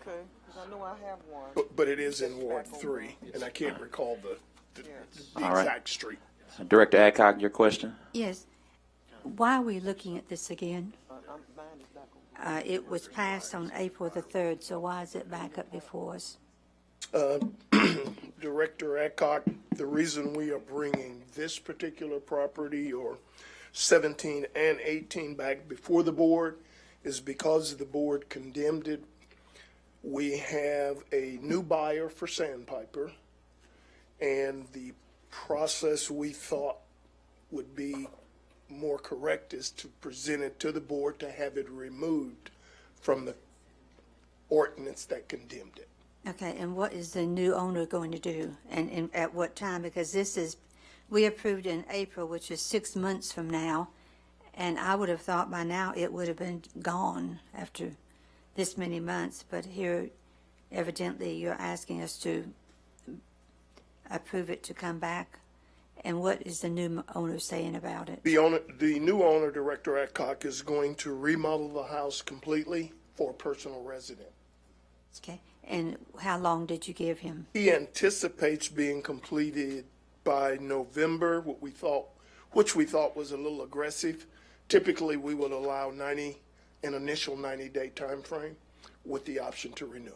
Speaker 12: Okay, 'cause I know I have one.
Speaker 15: but it is in Ward 3, and I can't recall the
Speaker 1: All right.
Speaker 15: exact street.
Speaker 1: Director Adcock, your question?
Speaker 8: Yes. Why are we looking at this again?
Speaker 12: Mine is back on.
Speaker 8: It was passed on April the 3rd, so why is it back up before us?
Speaker 15: Director Adcock, the reason we are bringing this particular property, or 17 and 18, back before the board is because the board condemned it. We have a new buyer for Sandpiper, and the process we thought would be more correct is to present it to the board to have it removed from the ordinance that condemned it.
Speaker 8: Okay, and what is the new owner going to do, and at what time? Because we approved in April, which is 6 months from now, and I would have thought by now it would have been gone after this many months, but here, evidently, you're asking us to approve it to come back. And what is the new owner saying about it?
Speaker 15: The new owner, Director Adcock, is going to remodel the house completely for personal residence.
Speaker 8: Okay, and how long did you give him?
Speaker 15: He anticipates being completed by November, which we thought was a little aggressive. Typically, we would allow an initial 90-day time frame with the option to renew.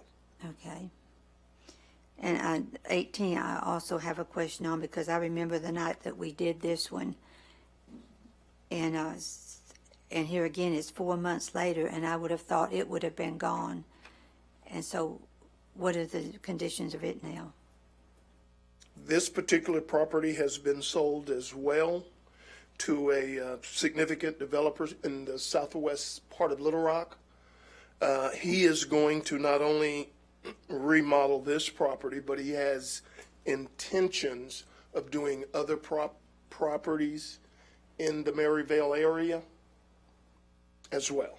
Speaker 8: Okay. And 18, I also have a question on, because I remember the night that we did this one, and here again, it's 4 months later, and I would have thought it would have been gone. And so, what are the conditions of it now?
Speaker 15: This particular property has been sold as well to a significant developer in the southwest part of Little Rock. He is going to not only remodel this property, but he has intentions of doing other properties in the Maryvale area as well.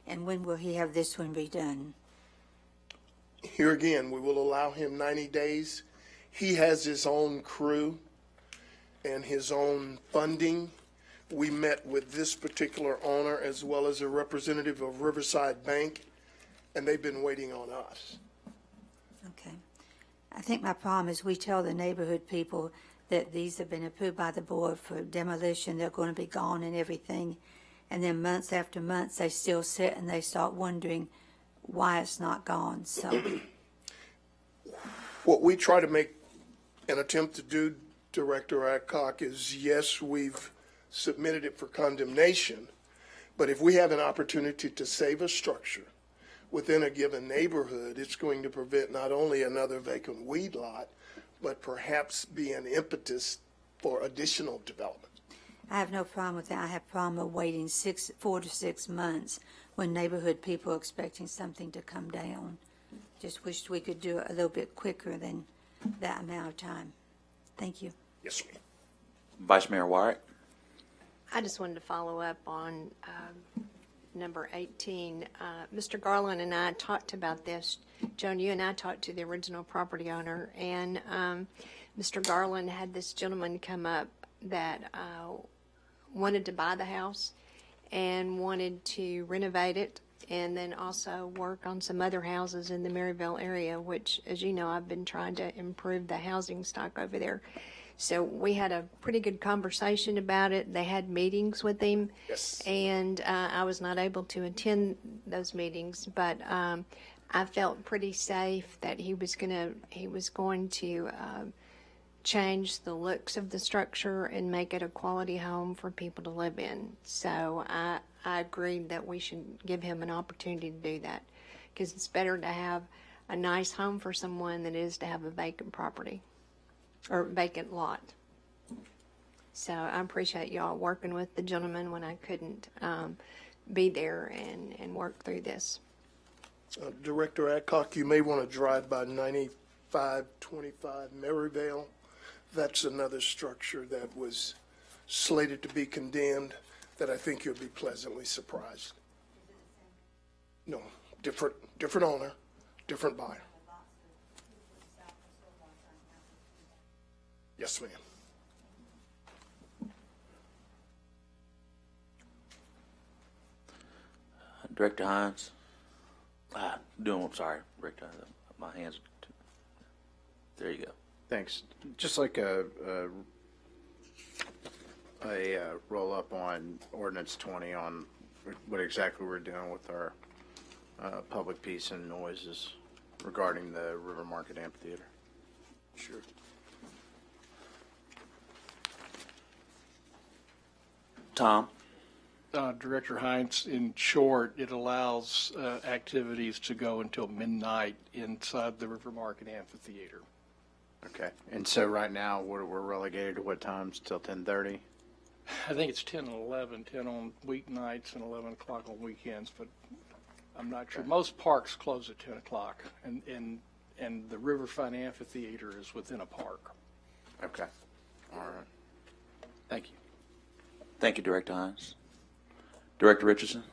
Speaker 8: And when will he have this one redone?
Speaker 15: Here again, we will allow him 90 days. He has his own crew and his own funding. We met with this particular owner as well as a representative of Riverside Bank, and they've been waiting on us.
Speaker 8: Okay. I think my problem is we tell the neighborhood people that these have been approved by the board for demolition, they're going to be gone and everything. And then months after months, they still sit and they start wondering why it's not gone. So
Speaker 15: what we try to make an attempt to do, Director Adcock, is yes, we've submitted it for condemnation, but if we have an opportunity to save a structure within a given neighborhood, it's going to prevent not only another vacant weed lot, but perhaps be an impetus for additional development.
Speaker 8: I have no problem with that. I have a problem of waiting 4 to 6 months when neighborhood people are expecting something to come down. Just wished we could do it a little bit quicker than that amount of time. Thank you.
Speaker 15: Yes, ma'am.
Speaker 1: Vice Mayor Wyatt.
Speaker 11: I just wanted to follow up on number 18. Mr. Garland and I talked about this. Joan, you and I talked to the original property owner, and Mr. Garland had this gentleman come up that wanted to buy the house and wanted to renovate it and then also work on some other houses in the Maryvale area, which, as you know, I've been trying to improve the housing stock over there. So we had a pretty good conversation about it. They had meetings with him.
Speaker 15: Yes.
Speaker 11: And I was not able to attend those meetings, but I felt pretty safe that he was going to change the looks of the structure and make it a quality home for people to live in. So I agreed that we should give him an opportunity to do that, because it's better to have a nice home for someone than it is to have a vacant property or vacant lot. So I appreciate y'all working with the gentleman when I couldn't be there and work through this.
Speaker 15: Director Adcock, you may want to drive by 9525 Maryvale. That's another structure that was slated to be condemned that I think you'll be pleasantly surprised. No, different owner, different buyer. Yes, ma'am.
Speaker 1: Director Hines. Sorry, Director Hines. My hands. There you go.
Speaker 16: Thanks. Just like a roll up on ordinance 20 on what exactly we're doing with our public peace and noises regarding the River Market Amphitheater.
Speaker 15: Sure.
Speaker 1: Tom.
Speaker 14: Director Hines, in short, it allows activities to go until midnight inside the River Market Amphitheater.
Speaker 16: Okay. And so right now we're relegated to what times? Till 10:30?
Speaker 14: I think it's 10 and 11, 10 on weeknights and 11 o'clock on weekends, but I'm not sure. Most parks close at 10 o'clock, and and the Riverfront Amphitheater is within a park.
Speaker 16: Okay. All right.
Speaker 14: Thank you.
Speaker 1: Thank you, Director Hines. Director Richardson?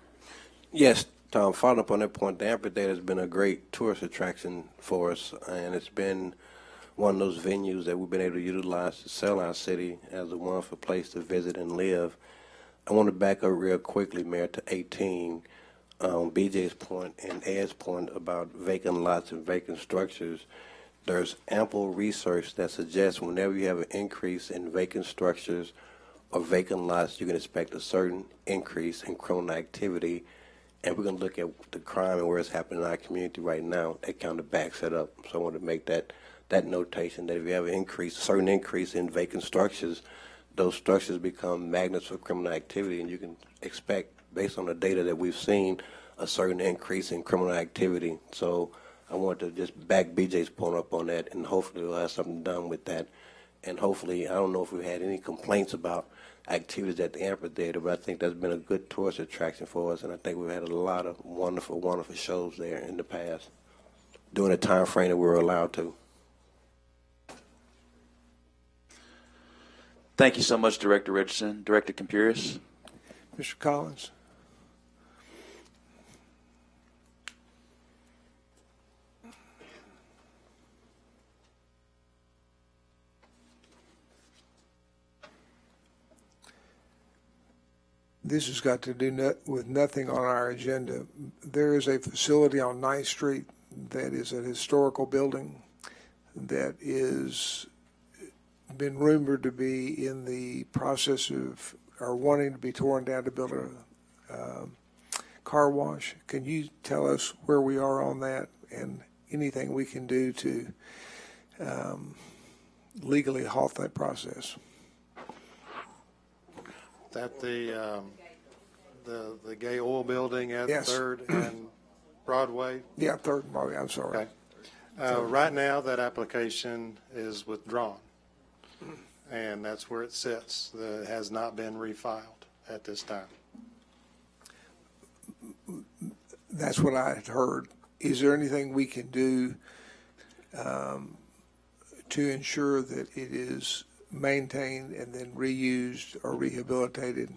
Speaker 6: Yes, Tom, following up on that point, the amphitheater has been a great tourist attraction for us, and it's been one of those venues that we've been able to utilize to sell our city as a wonderful place to visit and live. I want to back up real quickly, Mayor, to 18, BJ's point and Ed's point about vacant lots and vacant structures. There's ample research that suggests whenever you have an increase in vacant structures or vacant lots, you can expect a certain increase in criminal activity. And we're going to look at the crime and where it's happening in our community right now. That kind of backs it up. So I want to make that notation that if you have an certain increase in vacant structures, those structures become magnets for criminal activity, and you can expect, based on the data that we've seen, a certain increase in criminal activity. So I want to just back BJ's point up on that, and hopefully we'll have something done with that. And hopefully, I don't know if we've had any complaints about activities at the amphitheater, but I think that's been a good tourist attraction for us, and I think we've had a lot of wonderful, wonderful shows there in the past, during the time frame that we were allowed to.
Speaker 1: Thank you so much, Director Richardson. Director Compuris?
Speaker 15: Mr. Collins. This has got to do with nothing on our agenda. There is a facility on 9th Street that is a historical building that is been rumored to be in the process of, or wanting to be torn down to build a car wash. Can you tell us where we are on that and anything we can do to legally halt that process?
Speaker 2: That the gay oil building at
Speaker 15: Yes.
Speaker 2: 3rd and Broadway?
Speaker 15: Yeah, 3rd and Broadway, I'm sorry.
Speaker 2: Okay. Right now, that application is withdrawn, and that's where it sits. It has not been refiled at this time.
Speaker 15: That's what I had heard. Is there anything we can do to ensure that it is maintained and then reused or rehabilitated?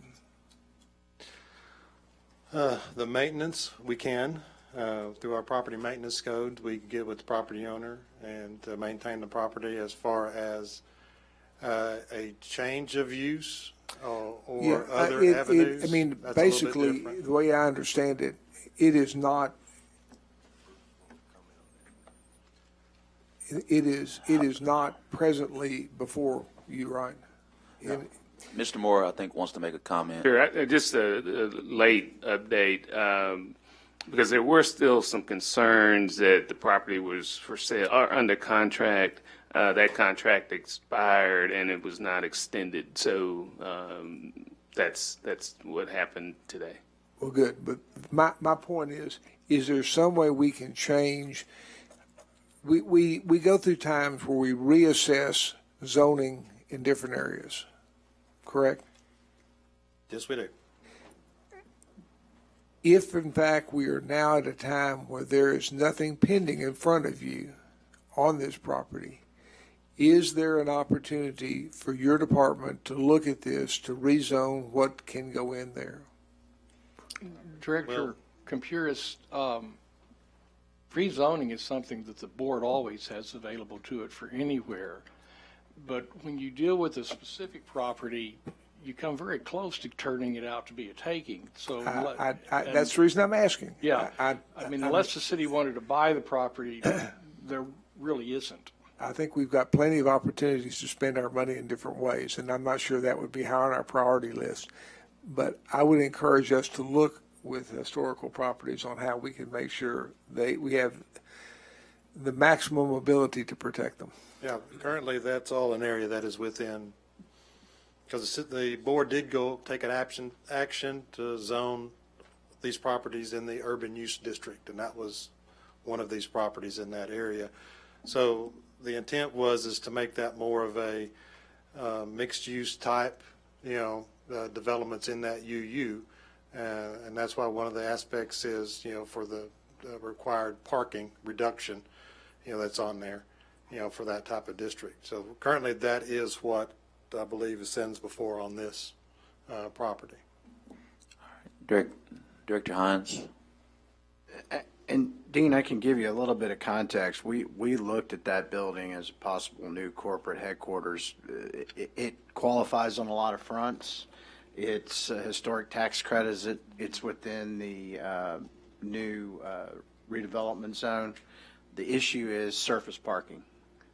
Speaker 15: The maintenance, we can. Through our property maintenance code, we get with the property owner and maintain the property. As far as a change of use or other avenues. I mean,
Speaker 2: that's a little bit
Speaker 15: basically,
Speaker 2: different.
Speaker 15: the way I understand it, it is not. It is not presently before you, right?
Speaker 1: No. Mr. Moore, I think, wants to make a comment.
Speaker 3: Sure, just a late update, because there were still some concerns that the property was for sale or under contract. That contract expired and it was not extended. So that's what happened today.
Speaker 15: Well, good. But my point is there some way we can change? We go through times where we reassess zoning in different areas, correct?
Speaker 2: Yes, we do.
Speaker 15: If, in fact, we are now at a time where there is nothing pending in front of you on this property, is there an opportunity for your department to look at this, to rezone what can go in there?
Speaker 14: Director Compuris, rezoning is something that the board always has available to it for anywhere. But when you deal with a specific property, you come very close to turning it out to be a taking. So
Speaker 15: that's the reason I'm asking.
Speaker 14: Yeah, I mean, unless the city wanted to buy the property, there really isn't.
Speaker 15: I think we've got plenty of opportunities to spend our money in different ways, and I'm not sure that would be high on our priority list. But I would encourage us to look with historical properties on how we can make sure we have the maximum ability to protect them.
Speaker 2: Yeah, currently that's all an area that is within, because the board did take an action to zone these properties in the urban use district, and that was one of these properties in that area. So the intent is to make that more of a mixed use type, developments in that UU. And that's why one of the aspects is, for the required parking reduction that's on there, for that type of district. So currently, that is what I believe sends before on this property.
Speaker 1: Director Hines.
Speaker 16: And Dean, I can give you a little bit of context. We looked at that building as a possible new corporate headquarters. It qualifies on a lot of fronts. It's a historic tax credit. It's within the new redevelopment zone. The issue is surface parking.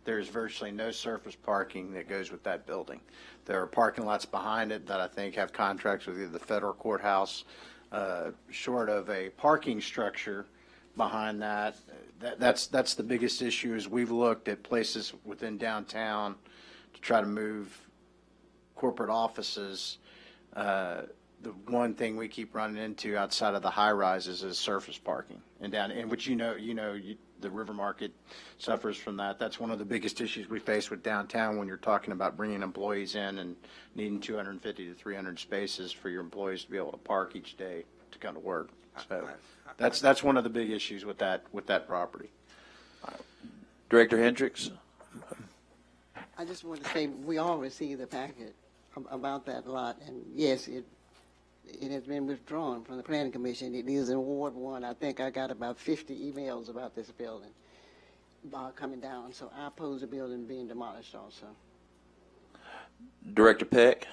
Speaker 16: There's virtually no surface parking that goes with that building. There are parking lots behind it that I think have contracts with either the federal courthouse, short of a parking structure behind that. That's the biggest issue. Is we've looked at places within downtown to try to move corporate offices. The one thing we keep running into outside of the high rises is surface parking, and which the River Market suffers from that. That's one of the biggest issues we face with downtown when you're talking about bringing employees in and needing 250 to 300 spaces for your employees to be able to park each day to come to work. So that's one of the big issues with that property.
Speaker 1: Director Hendricks.
Speaker 7: I just want to say we all received the packet about that lot, and yes, it has been withdrawn from the Planning Commission. It is in Ward 1. I think I got about 50 emails about this building coming down, so I oppose the building being demolished also.
Speaker 1: Director Peck.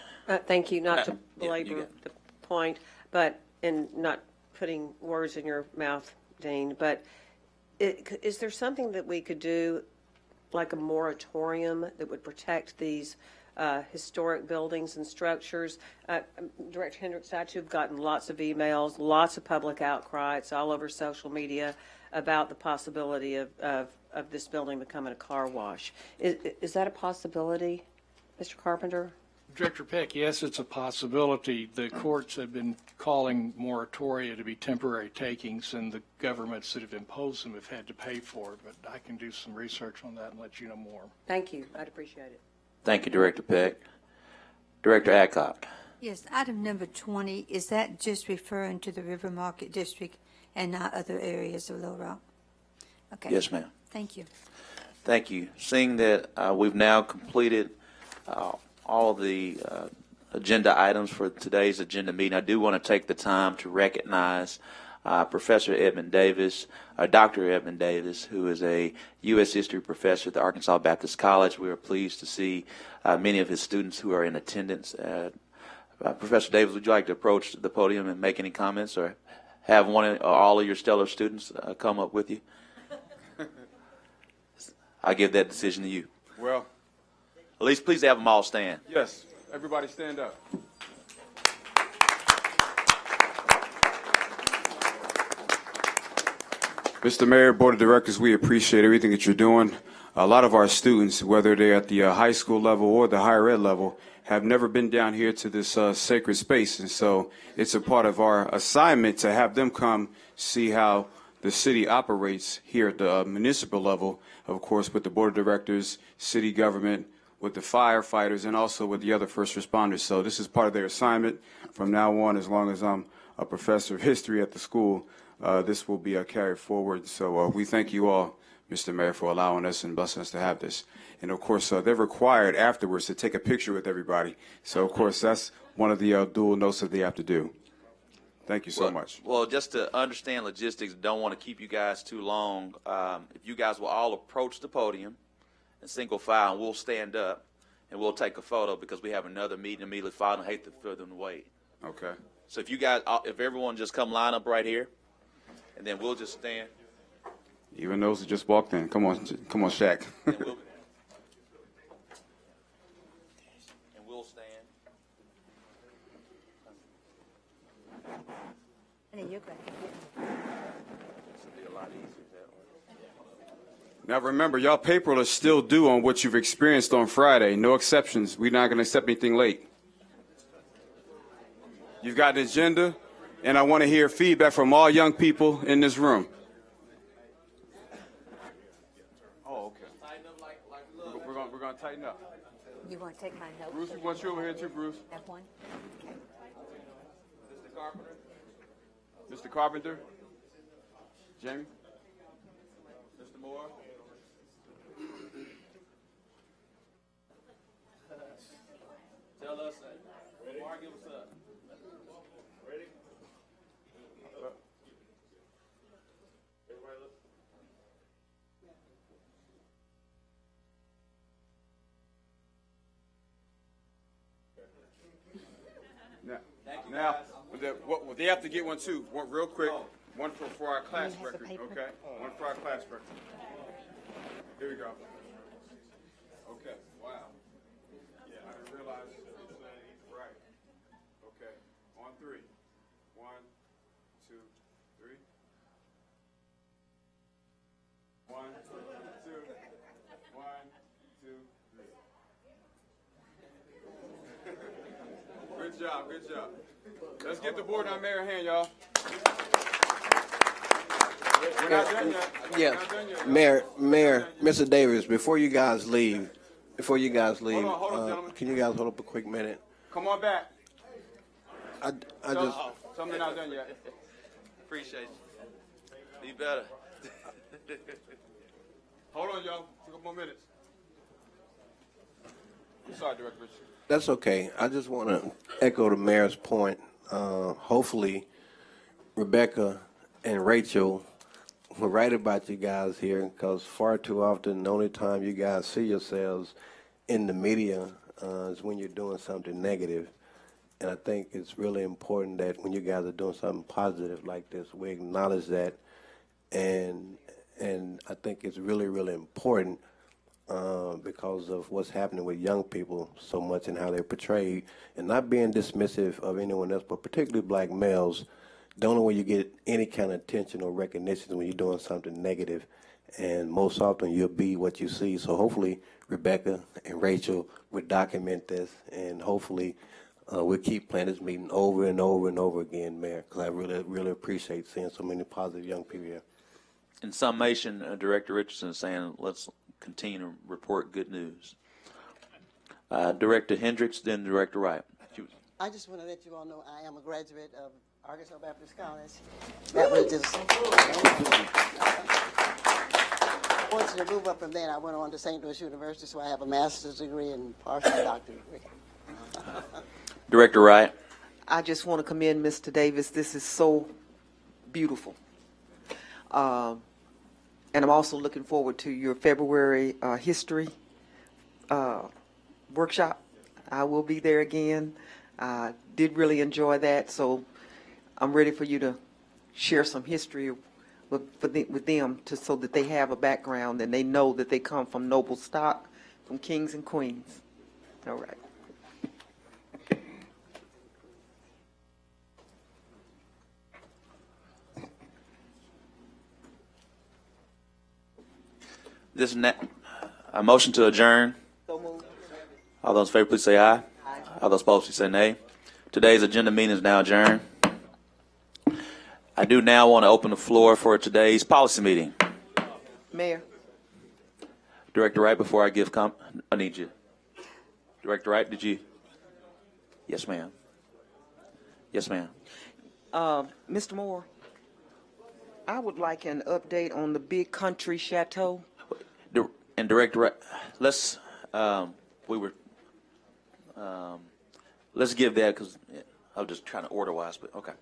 Speaker 13: Thank you. Not to
Speaker 1: you
Speaker 13: belabor
Speaker 1: got
Speaker 13: the point, but in not putting words in your mouth, Dean, but is there something that we could do, like a moratorium that would protect these historic buildings and structures? Director Hendricks, I too have gotten lots of emails, lots of public outcry. It's all over social media about the possibility of this building becoming a car wash. Is that a possibility, Mr. Carpenter?
Speaker 14: Director Peck, yes, it's a possibility. The courts have been calling moratoria to be temporary takings, and the governments that have imposed them have had to pay for it. But I can do some research on that and let you know more.
Speaker 13: Thank you. I'd appreciate it.
Speaker 1: Thank you, Director Peck. Director Adcock.
Speaker 8: Yes, item number 20, is that just referring to the River Market District and not other areas of Little Rock? Okay.
Speaker 1: Yes, ma'am.
Speaker 8: Thank you.
Speaker 1: Thank you. Seeing that we've now completed all of the agenda items for today's agenda meeting, I do want to take the time to recognize Professor Edmund Davis, Dr. Edmund Davis, who is a U.S. history professor at the Arkansas Baptist College. We are pleased to see many of his students who are in attendance. Professor Davis, would you like to approach the podium and make any comments, or have one or all of your stellar students come up with you? I give that decision to you.
Speaker 17: Well,
Speaker 1: At least please have them all stand.
Speaker 17: yes, everybody stand up. Mr. Mayor, Board of Directors, we appreciate everything that you're doing. A lot of our students, whether they're at the high school level or the higher ed level, have never been down here to this sacred space. And so it's a part of our assignment to have them come see how the city operates here at the municipal level, of course, with the Board of Directors, city government, with the firefighters, and also with the other first responders. So this is part of their assignment. From now on, as long as I'm a professor of history at the school, this will be carried forward. So we thank you all, Mr. Mayor, for allowing us and blessing us to have this. And of course, they're required afterwards to take a picture with everybody. So of course, that's one of the dual notes that they have to do. Thank you so much.
Speaker 1: Well, just to understand logistics, don't want to keep you guys too long. If you guys will all approach the podium in single file, and we'll stand up and we'll take a photo because we have another meeting immediately following. I hate to throw them away.
Speaker 17: Okay.
Speaker 1: So if you guys, if everyone just come line up right here, and then we'll just stand.
Speaker 17: Even those who just walked in. Come on, Shaq.
Speaker 1: And we'll stand.
Speaker 17: Now remember, y'all paper is still due on what you've experienced on Friday. No exceptions. We're not going to accept anything late. You've got an agenda, and I want to hear feedback from all young people in this room. Oh, okay. We're going to tighten up.
Speaker 8: You want to take my notes?
Speaker 17: Bruce, we want you over here too, Bruce.
Speaker 8: That one? Okay.
Speaker 1: Mr. Carpenter.
Speaker 17: Mr. Carpenter. Jamie.
Speaker 1: Mr. Moore.
Speaker 17: Now, they have to get one too. One real quick. One for our class record. Okay. One for our class record. Here we go. Okay. Wow. Yeah, I didn't realize it's right. Okay. On three. 1, 2, 3. 1, 2. 1, 2, 3. Good job. Good job. Let's give the board our mayor a hand, y'all. We're not done yet.
Speaker 6: Yeah,
Speaker 17: We're not done yet.
Speaker 6: Mayor, Mr. Davis, before you guys leave,
Speaker 17: Hold on, gentlemen.
Speaker 6: can you guys hold up a quick minute?
Speaker 17: Come on back.
Speaker 6: I just,
Speaker 17: Something not done yet.
Speaker 1: Appreciate you. Be better.
Speaker 17: Hold on, y'all. A couple more minutes. I'm sorry, Director Richardson.
Speaker 6: that's okay. I just want to echo the mayor's point. Hopefully, Rebecca and Rachel were right about you guys here, because far too often the only time you guys see yourselves in the media is when you're doing something negative. And I think it's really important that when you guys are doing something positive like this, we acknowledge that. And I think it's really, really important because of what's happening with young people so much and how they're portrayed, and not being dismissive of anyone else, but particularly black males. The only way you get any kind of attention or recognition is when you're doing something negative, and most often you'll be what you see. So hopefully Rebecca and Rachel will document this, and hopefully we'll keep playing this meeting over and over and over again, Mayor, because I really, really appreciate seeing so many positive young people here.
Speaker 1: In summation, Director Richardson is saying, let's continue to report good news. Director Hendricks, then Director Wright.
Speaker 7: I just want to let you all know I am a graduate of Arkansas Baptist College. That was just. Once to move up from there, I went on to St. Louis University, so I have a master's degree and partial doctorate degree.
Speaker 1: Director Wright.
Speaker 12: I just want to commend Mr. Davis. This is so beautiful. And I'm also looking forward to your February history workshop. I will be there again. Did really enjoy that, so I'm ready for you to share some history with them so that they have a background and they know that they come from noble stock, from kings and queens. All right.
Speaker 1: A motion to adjourn.
Speaker 12: So moved.
Speaker 1: All those in favor, please say aye. Aye. All those opposed, please say nay. Today's agenda meeting is now adjourned. I do now want to open the floor for today's policy meeting.
Speaker 12: Mayor.
Speaker 1: Director Wright, before I give I need you. Director Wright, did you? Yes, ma'am. Yes, ma'am.
Speaker 12: Mr. Moore, I would like an update on the Big Country Chateau.
Speaker 1: And Director Wright, let's give that, because I was just trying to order wise, but okay.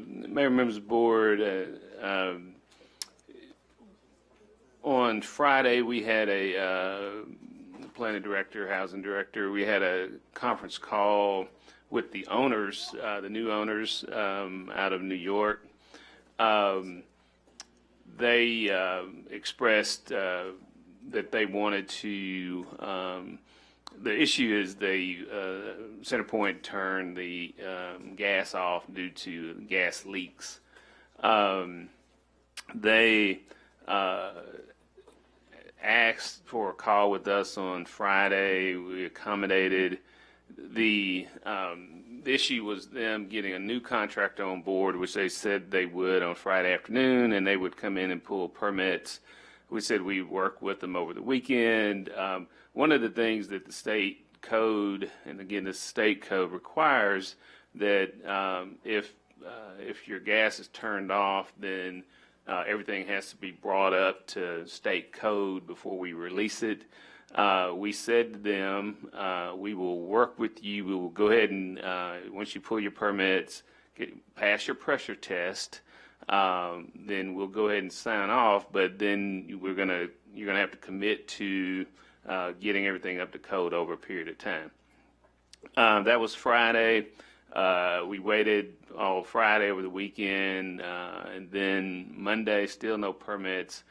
Speaker 3: Mayor, members of the board, on Friday we had a planning director, housing director. We had a conference call with the owners, the new owners out of New York. They expressed that they wanted to. The issue is CenterPoint turned the gas off due to gas leaks. They asked for a call with us on Friday. We accommodated. The issue was them getting a new contractor on board, which they said they would on Friday afternoon, and they would come in and pull permits. We said we'd work with them over the weekend. One of the things that the state code, and again, the state code requires that if your gas is turned off, then everything has to be brought up to state code before we release it. We said to them, we will work with you. We will go ahead and once you pull your permits, pass your pressure test, then we'll go ahead and sign off. But then you're gonna have to commit to getting everything up to code over a period of time. That was Friday. We waited all Friday over the weekend, and then Monday, still no permits.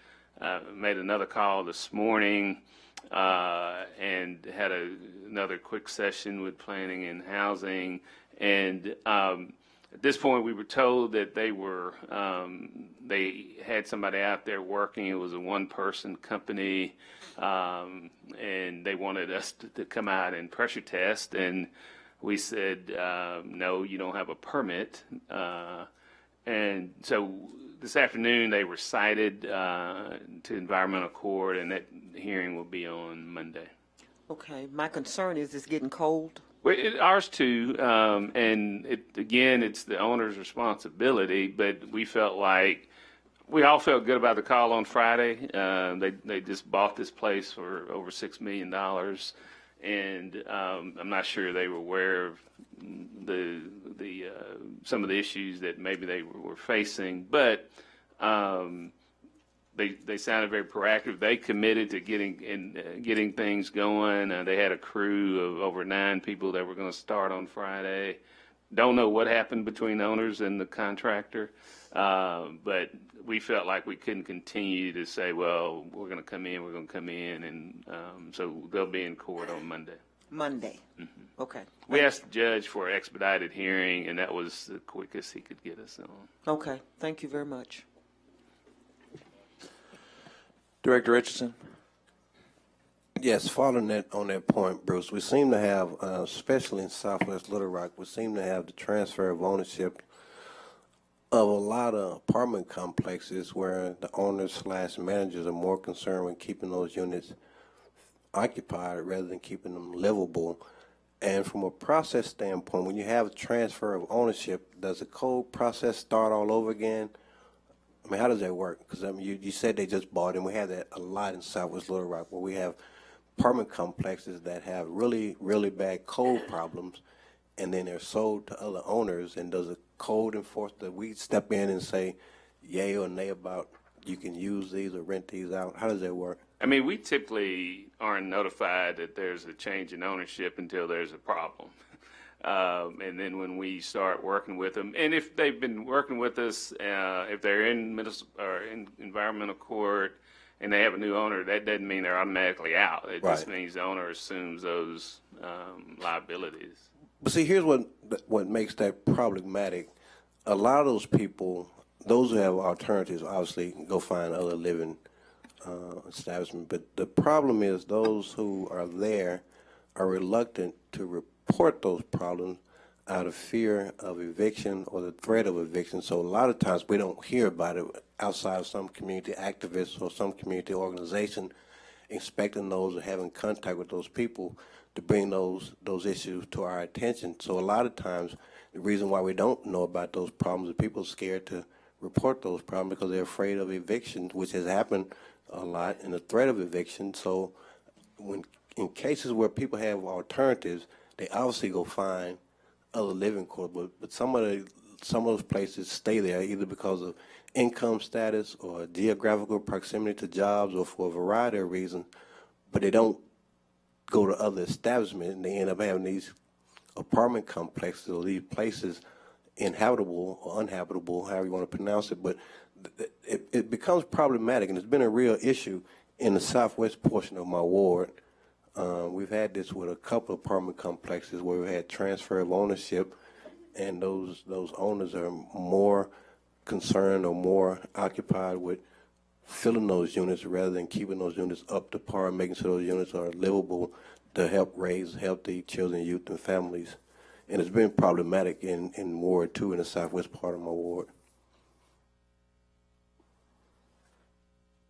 Speaker 3: Made another call this morning, and had another quick session with planning and housing. And at this point, we were told that they had somebody out there working. It was a one-person company, and they wanted us to come out and pressure test. And we said, no, you don't have a permit. And so this afternoon, they were cited to environmental court, and that hearing will be on Monday.
Speaker 12: Okay, my concern is it's getting cold.
Speaker 3: Well, ours too, and it's the owner's responsibility. But we felt like we all felt good about the call on Friday. They just bought this place for over $6 million, and I'm not sure they were aware of some of the issues that maybe they were facing, but. They sounded very proactive. They committed to getting things going. They had a crew of over 9 people that were going to start on Friday. Don't know what happened between the owners and the contractor, but we felt like we couldn't continue to say, well, we're going to come in, and so they'll be in court on Monday.
Speaker 12: Monday.
Speaker 3: Mm-hmm.
Speaker 12: Okay.
Speaker 3: We asked the judge for an expedited hearing, and that was the quickest he could get us on.
Speaker 12: Okay. Thank you very much.
Speaker 1: Director Richardson.
Speaker 6: Yes, following that on that point, Bruce, we seem to have, especially in Southwest Little Rock, we seem to have the transfer of ownership of a lot of apartment complexes where the owners/managers are more concerned with keeping those units occupied rather than keeping them livable. And from a process standpoint, when you have a transfer of ownership, does the code process start all over again? I mean, how does that work? Because I mean, you said they just bought, and we have that a lot in Southwest Little Rock, where we have apartment complexes that have really, really bad code problems, and then they're sold to other owners. And does a code enforcer, we step in and say, yay or nay about you can use these or rent these out? How does that work?
Speaker 3: I mean, we typically aren't notified that there's a change in ownership until there's a problem. And then when we start working with them, and if they've been working with us, if they're in environmental court and they have a new owner, that doesn't mean they're automatically out. It just means the owner assumes those liabilities.
Speaker 6: But see, here's what makes that problematic. A lot of those people, those who have alternatives, obviously go find other living establishment. But the problem is those who are there are reluctant to report those problems out of fear of eviction or the threat of eviction. So a lot of times we don't hear about it outside of some community activists or some community organization inspecting those or having contact with those people to bring those issues to our attention. So a lot of times the reason why we don't know about those problems is people are scared to report those problems because they're afraid of eviction, which has happened a lot, and the threat of eviction. So when in cases where people have alternatives, they obviously go find other living quarters, but some of those places stay there either because of income status or geographical proximity to jobs or for a variety of reasons, but they don't go to other establishments, and they end up having these apartment complexes or these places inhabitable or uninhabitable, however you want to pronounce it, but it becomes problematic, and it's been a real issue in the southwest portion of my ward. We've had this with a couple of apartment complexes where we've had transfer of ownership, and those owners are more concerned or more occupied with filling those units rather than keeping those units up to par and making sure those units are livable to help raise healthy children, youth, and families. And it's been problematic in Ward 2 in the southwest part of my ward.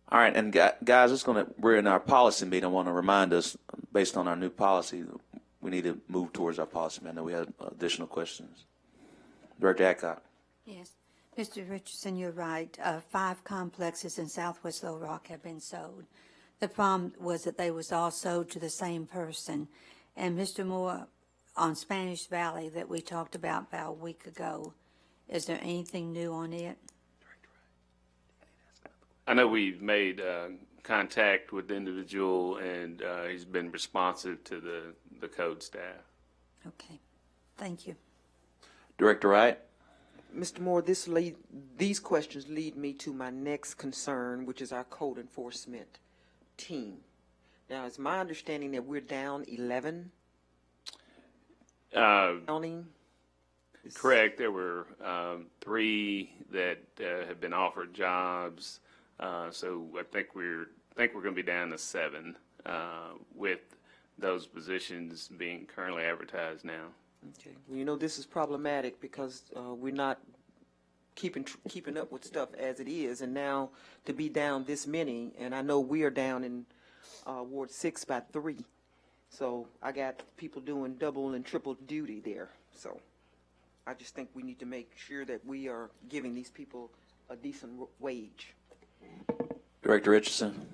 Speaker 1: All right, and guys, we're in our policy meeting. I want to remind us, based on our new policy, we need to move towards our policy meeting. I know we had additional questions. Director Adcock.
Speaker 8: Yes. Mr. Richardson, you're right. 5 complexes in Southwest Little Rock have been sold. The problem was that they was all sold to the same person. And Mr. Moore, on Spanish Valley that we talked about a week ago, is there anything new on it?
Speaker 3: I know we've made contact with the individual, and he's been responsive to the code staff.
Speaker 8: Okay, thank you.
Speaker 1: Director Wright?
Speaker 12: Mr. Moore, these questions lead me to my next concern, which is our code enforcement team. Now, it's my understanding that we're down 11 counting.
Speaker 3: Correct. There were 3 that have been offered jobs. So I think we're going to be down to 7 with those positions being currently advertised now.
Speaker 12: Okay. Well, you know, this is problematic because we're not keeping up with stuff as it is, and now to be down this many, and I know we are down in Ward 6 by 3. So I got people doing double and triple duty there. So I just think we need to make sure that we are giving these people a decent wage.
Speaker 1: Director Richardson?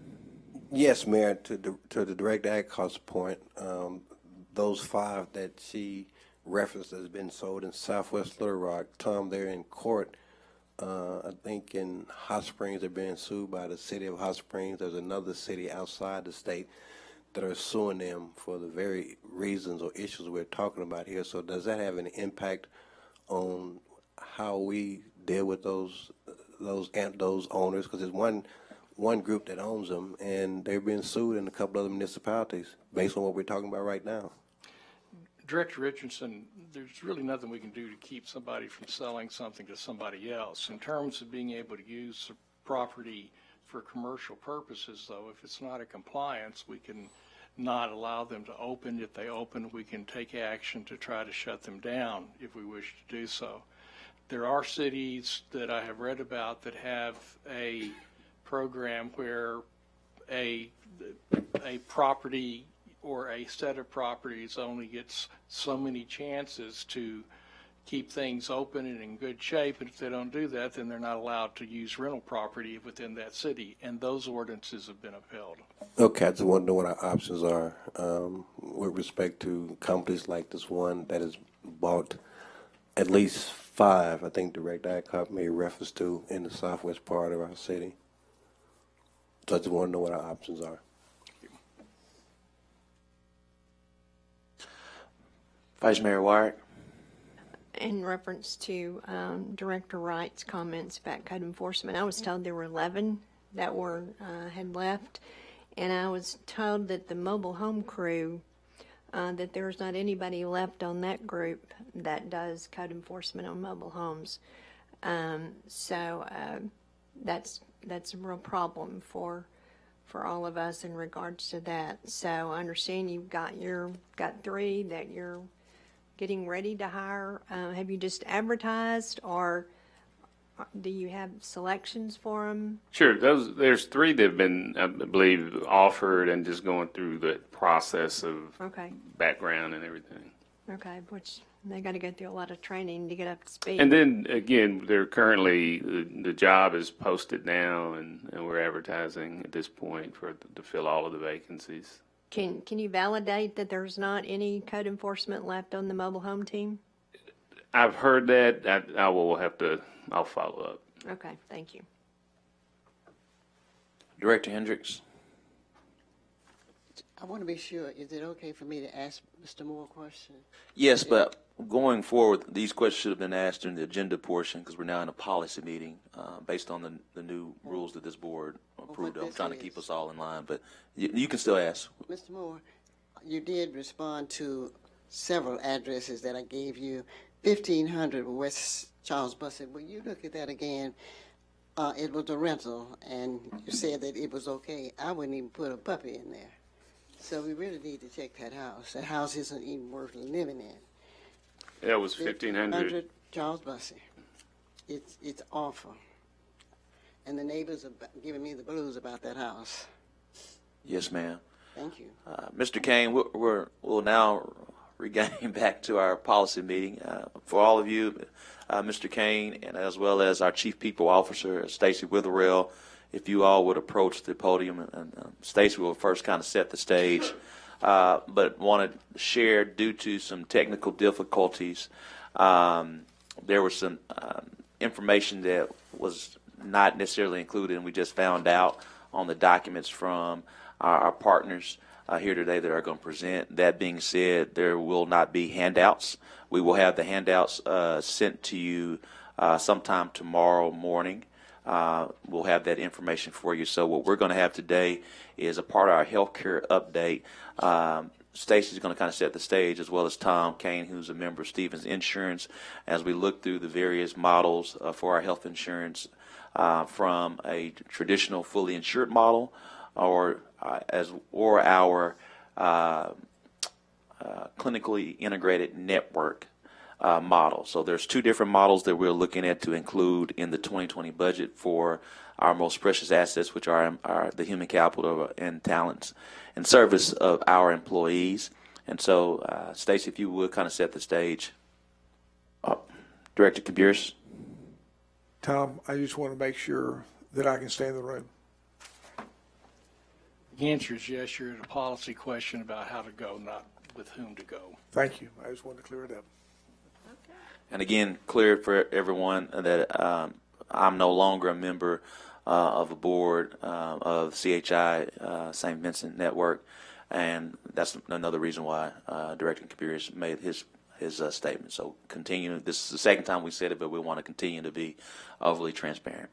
Speaker 6: Yes, Mayor, to the Director Adcock's point, those 5 that she referenced has been sold in Southwest Little Rock. Tom, they're in court. I think in Hot Springs, they're being sued by the city of Hot Springs. There's another city outside the state that are suing them for the very reasons or issues we're talking about here. So does that have an impact on how we deal with those owners? Because there's one group that owns them, and they're being sued in a couple other municipalities based on what we're talking about right now.
Speaker 14: Director Richardson, there's really nothing we can do to keep somebody from selling something to somebody else. In terms of being able to use property for commercial purposes, though, if it's not in compliance, we can not allow them to open. If they open, we can take action to try to shut them down if we wish to do so. There are cities that I have read about that have a program where a property or a set of properties only gets so many chances to keep things open and in good shape, and if they don't do that, then they're not allowed to use rental property within that city, and those ordinances have been upheld.
Speaker 6: Okay, I just want to know what our options are with respect to companies like this one that has bought at least 5, I think Director Adcock made reference to, in the southwest part of our city. So I just want to know what our options are.
Speaker 1: Vice Mayor Wyatt?
Speaker 11: In reference to Director Wright's comments about code enforcement, I was told there were 11 that were had left, and I was told that the mobile home crew, that there's not anybody left on that group that does code enforcement on mobile homes. So that's a real problem for all of us in regards to that. So I understand you've got 3 that you're getting ready to hire. Have you just advertised, or do you have selections for them?
Speaker 3: Sure. There's 3 that have been, I believe, offered and just going through the process of background and everything.
Speaker 11: Okay, which they got to go through a lot of training to get up to speed.
Speaker 3: And then again, they're currently the job is posted now, and we're advertising at this point to fill all of the vacancies.
Speaker 11: Can you validate that there's not any code enforcement left on the mobile home team?
Speaker 3: I've heard that. I'll follow up.
Speaker 11: Okay, thank you.
Speaker 1: Director Hendricks?
Speaker 7: I want to be sure, is it okay for me to ask Mr. Moore a question?
Speaker 1: Yes, but going forward, these questions should have been asked during the agenda portion because we're now in a policy meeting based on the new rules that this board approved. I'm trying to keep us all in line, but you can still ask.
Speaker 7: Mr. Moore, you did respond to several addresses that I gave you. 1500 West Charles Bussett. Will you look at that again? It was a rental, and you said that it was okay. I wouldn't even put a puppy in there. So we really need to check that house. That house isn't even worth living in.
Speaker 3: That was 1500
Speaker 7: Charles Bussett. It's awful. And the neighbors are giving me the blues about that house.
Speaker 1: Yes, ma'am.
Speaker 7: Thank you.
Speaker 1: Mr. Kane, we'll now regain back to our policy meeting. For all of you, Mr. Kane, and as well as our Chief People Officer, Stacy Witherell, if you all would approach the podium, and Stacy will first kind of set the stage, but wanted to share, due to some technical difficulties, there was some information that was not necessarily included, and we just found out on the documents from our partners here today that are going to present. That being said, there will not be handouts. We will have the handouts sent to you sometime tomorrow morning. We'll have that information for you. So what we're going to have today is a part of our healthcare update. Stacy's going to kind of set the stage, as well as Tom Kane, who's a member of Stevens Insurance, as we look through the various models for our health insurance, from a traditional fully insured model or our clinically integrated network model. So there's two different models that we're looking at to include in the 2020 budget for our most precious assets, which are the human capital and talents and service of our employees. And so, Stacey, if you would kind of set the stage. Director Caburis.
Speaker 18: Tom, I just want to make sure that I can stay in the room.
Speaker 14: The answer is yes. You're at a policy question about how to go, not with whom to go.
Speaker 18: Thank you. I just wanted to clear it up.
Speaker 1: And again, clear for everyone that I'm no longer a member of a board of CHI, St. Vincent Network, and that's another reason why Director Caburis made his statement. So continue. This is the second time we said it, but we want to continue to be overly transparent.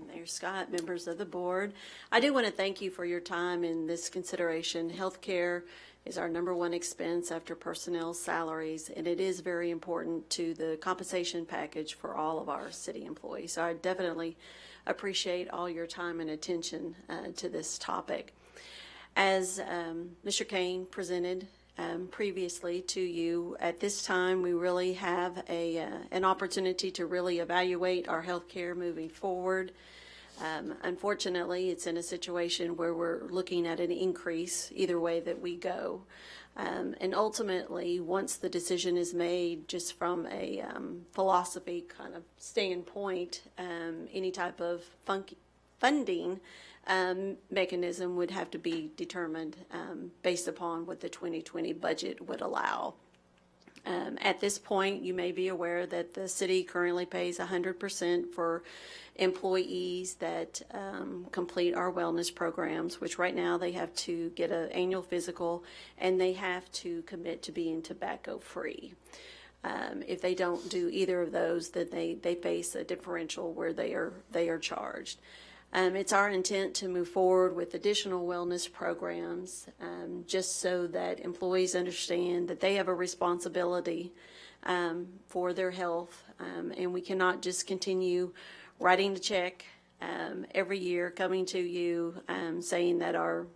Speaker 19: Mayor Scott, members of the board, I do want to thank you for your time in this consideration. Healthcare is our #1 expense after personnel salaries, and it is very important to the compensation package for all of our city employees. So I definitely appreciate all your time and attention to this topic. As Mr. Kane presented previously to you, at this time we really have an opportunity to really evaluate our healthcare moving forward. Unfortunately, it's in a situation where we're looking at an increase either way that we go. And ultimately, once the decision is made, just from a philosophy kind of standpoint, any type of funding mechanism would have to be determined based upon what the 2020 budget would allow. At this point, you may be aware that the city currently pays 100% for employees that complete our wellness programs, which right now they have to get an annual physical and they have to commit to being tobacco-free. If they don't do either of those, then they face a differential where they are charged. It's our intent to move forward with additional wellness programs, just so that employees understand that they have a responsibility for their health, and we cannot just continue writing the check every year, coming to you saying that our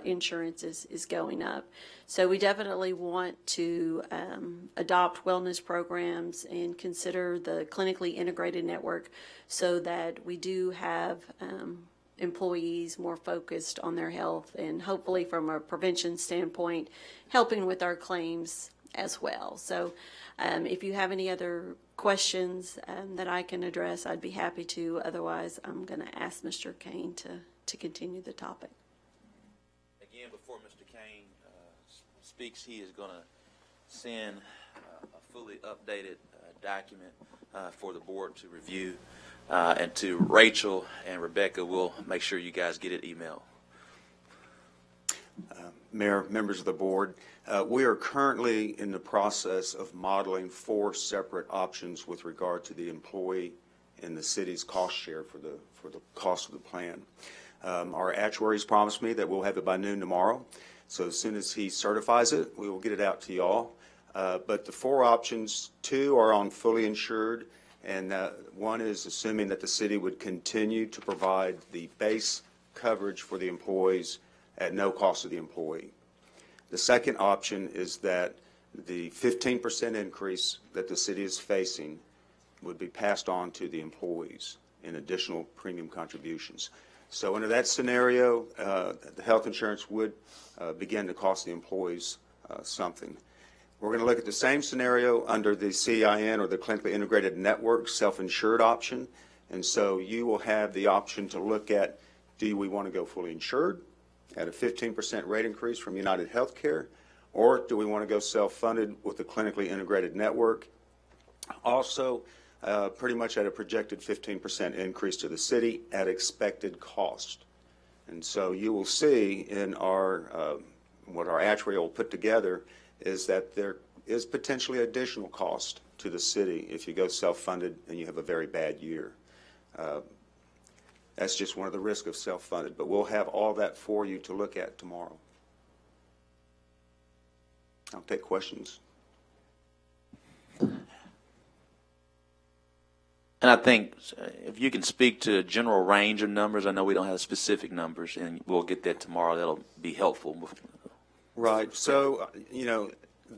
Speaker 19: insurance is going up. So we definitely want to adopt wellness programs and consider the clinically integrated network so that we do have employees more focused on their health and hopefully from a prevention standpoint, helping with our claims as well. So if you have any other questions that I can address, I'd be happy to. Otherwise, I'm going to ask Mr. Kane to continue the topic.
Speaker 1: Again, before Mr. Kane speaks, he is going to send a fully updated document for the board to review. And to Rachel and Rebecca, we'll make sure you guys get it emailed.
Speaker 20: Mayor, members of the board, we are currently in the process of modeling 4 separate options with regard to the employee and the city's cost share for the cost of the plan. Our actuaries promised me that we'll have it by noon tomorrow. So as soon as he certifies it, we will get it out to y'all. But the 4 options, 2 are on fully insured, and one is assuming that the city would continue to provide the base coverage for the employees at no cost to the employee. The second option is that the 15% increase that the city is facing would be passed on to the employees in additional premium contributions. So under that scenario, the health insurance would begin to cost the employees something. We're going to look at the same scenario under the CIN, or the Clinically Integrated Network self-insured option. And so you will have the option to look at, do we want to go fully insured at a 15% rate increase from United Healthcare, or do we want to go self-funded with the Clinically Integrated Network? Also, pretty much at a projected 15% increase to the city at expected cost. And so you will see in our, what our actuary will put together is that there is potentially additional cost to the city if you go self-funded and you have a very bad year. That's just one of the risks of self-funded, but we'll have all that for you to look at tomorrow. I'll take questions.
Speaker 1: And I think if you can speak to a general range of numbers, I know we don't have specific numbers, and we'll get that tomorrow. That'll be helpful.
Speaker 20: Right. So,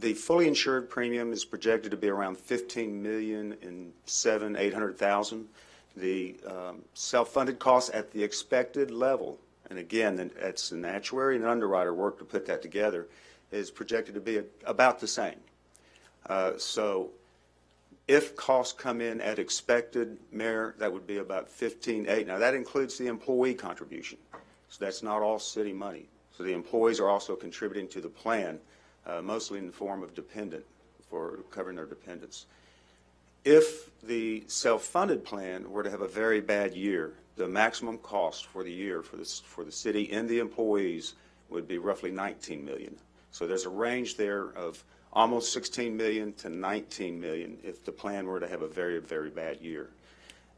Speaker 20: the fully insured premium is projected to be around $15,700,800. The self-funded costs at the expected level, and again, that's an actuary and underwriter work to put that together, is projected to be about the same. So if costs come in at expected, Mayor, that would be about $15,800. Now, that includes the employee contribution. So that's not all city money. So the employees are also contributing to the plan, mostly in the form of dependent, for covering their dependents. If the self-funded plan were to have a very bad year, the maximum cost for the year for the city and the employees would be roughly $19 million. So there's a range there of almost $16 million to $19 million if the plan were to have a very, very bad year.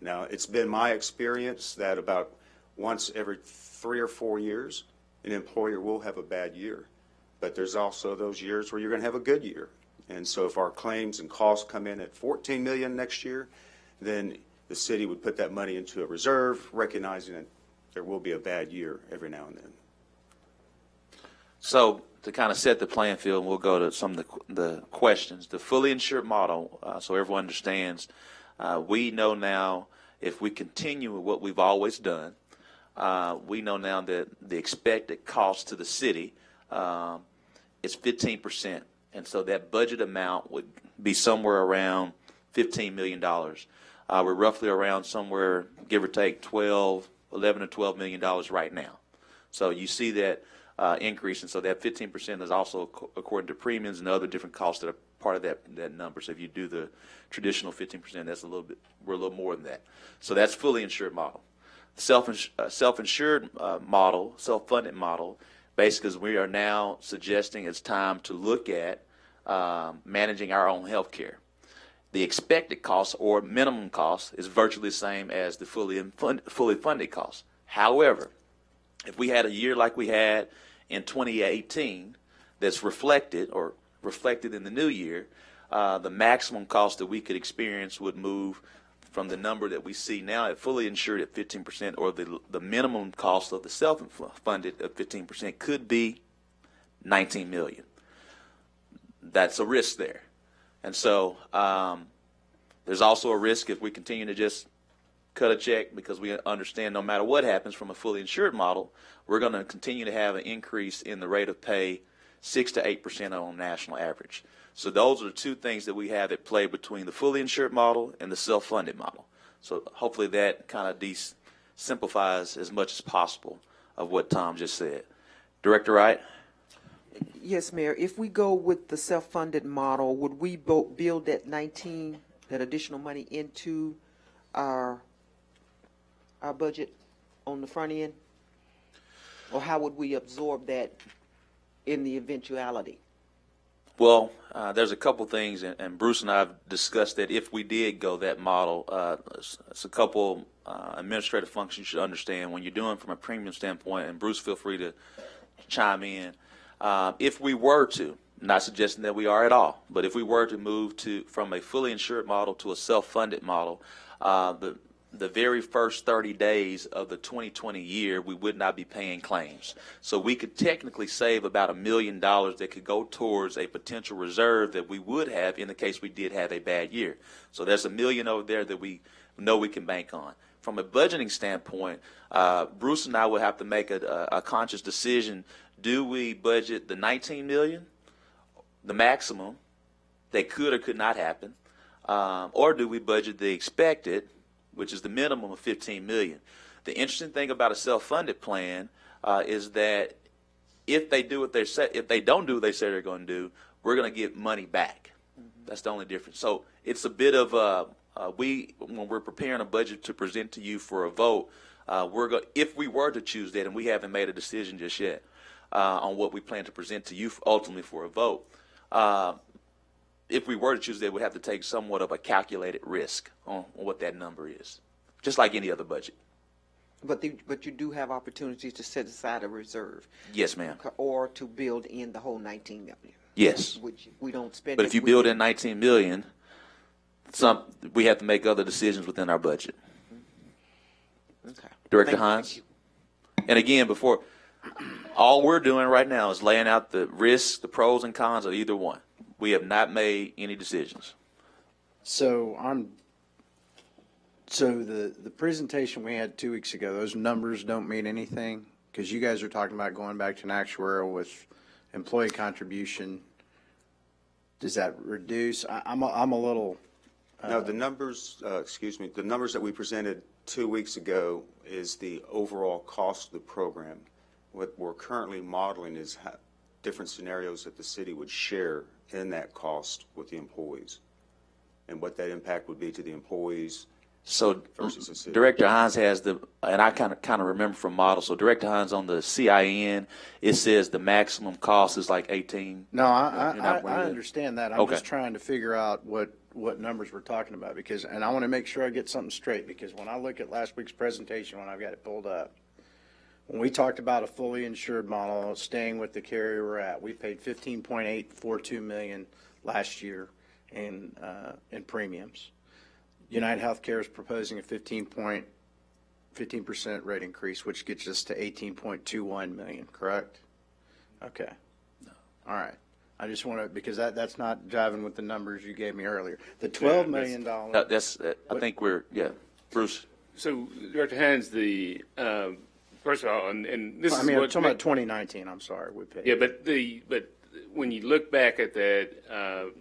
Speaker 20: Now, it's been my experience that about once every 3 or 4 years, an employer will have a bad year. But there's also those years where you're going to have a good year. And so if our claims and costs come in at $14 million next year, then the city would put that money into a reserve, recognizing that there will be a bad year every now and then.
Speaker 1: So to kind of set the playing field, we'll go to some of the questions. The fully insured model, so everyone understands, we know now if we continue with what we've always done, we know now that the expected cost to the city is 15%. And so that budget amount would be somewhere around $15 million. We're roughly around somewhere, give or take, 11 to $12 million right now. So you see that increase, and so that 15% is also according to premiums and other different costs that are part of that number. So if you do the traditional 15%, that's we're a little more than that. So that's fully insured model. Self-insured model, self-funded model, basically is we are now suggesting it's time to look at managing our own health care. The expected cost or minimum cost is virtually the same as the fully funded cost. However, if we had a year like we had in 2018 that's reflected in the new year, the maximum cost that we could experience would move from the number that we see now at fully insured at 15%, or the minimum cost of the self-funded at 15% could be $19 million. That's a risk there. And so there's also a risk if we continue to just cut a check, because we understand no matter what happens from a fully insured model, we're going to continue to have an increase in the rate of pay 6 to 8% on national average. So those are the two things that we have at play between the fully insured model and the self-funded model. So hopefully that kind of simplifies as much as possible of what Tom just said. Director Wright?
Speaker 12: Yes, Mayor. If we go with the self-funded model, would we build that additional money into our budget on the front end? Or how would we absorb that in the eventuality?
Speaker 1: Well, there's a couple things, and Bruce and I have discussed that if we did go that model, it's a couple administrative functions you should understand when you're doing from a premium standpoint, and Bruce, feel free to chime in. If we were to, not suggesting that we are at all, but if we were to move from a fully insured model to a self-funded model, the very first 30 days of the 2020 year, we would not be paying claims. So we could technically save about $1 million that could go towards a potential reserve that we would have in the case we did have a bad year. So there's $1 million over there that we know we can bank on. From a budgeting standpoint, Bruce and I would have to make a conscious decision. Do we budget the $19 million, the maximum, that could or could not happen, or do we budget the expected, which is the minimum of $15 million? The interesting thing about a self-funded plan is that if they don't do what they say they're going to do, we're going to get money back. That's the only difference. So it's a bit of when we're preparing a budget to present to you for a vote, If we were to choose that, and we haven't made a decision just yet on what we plan to present to you ultimately for a vote, if we were to choose that, we'd have to take somewhat of a calculated risk on what that number is, just like any other budget.
Speaker 12: But you do have opportunities to set aside a reserve.
Speaker 1: Yes, ma'am.
Speaker 12: Or to build in the whole 19 million.
Speaker 1: Yes.
Speaker 12: Which we don't spend.
Speaker 1: But if you build in 19 million, we have to make other decisions within our budget.
Speaker 12: Okay.
Speaker 1: Director Hines? And again, all we're doing right now is laying out the risks, the pros and cons of either one. We have not made any decisions.
Speaker 16: So the presentation we had 2 weeks ago, those numbers don't mean anything? Because you guys are talking about going back to an actuarial with employee contribution. Does that reduce? I'm a little.
Speaker 20: No, the numbers, the numbers that we presented 2 weeks ago is the overall cost of the program. What we're currently modeling is different scenarios that the city would share in that cost with the employees and what that impact would be to the employees.
Speaker 1: So
Speaker 20: versus the city.
Speaker 1: Director Hines has and I kind of remember from model. So Director Hines on the CIN, it says the maximum cost is like 18.
Speaker 16: No, I understand that. I'm
Speaker 1: Okay.
Speaker 16: just trying to figure out what numbers we're talking about and I want to make sure I get something straight because when I look at last week's presentation, when I've got it pulled up, when we talked about a fully insured model, staying with the carrier we're at, we paid $15.842 million last year in premiums. United Healthcare is proposing a 15% rate increase, which gets us to $18.21 million, correct? Okay. All right. I just want to, because that's not jiving with the numbers you gave me earlier. The $12 million.
Speaker 1: I think Bruce.
Speaker 3: So, Director Hines, first of all, and this is
Speaker 16: I'm
Speaker 3: what
Speaker 16: talking about 2019. I'm sorry, we paid.
Speaker 3: Yeah, but when you look back at that,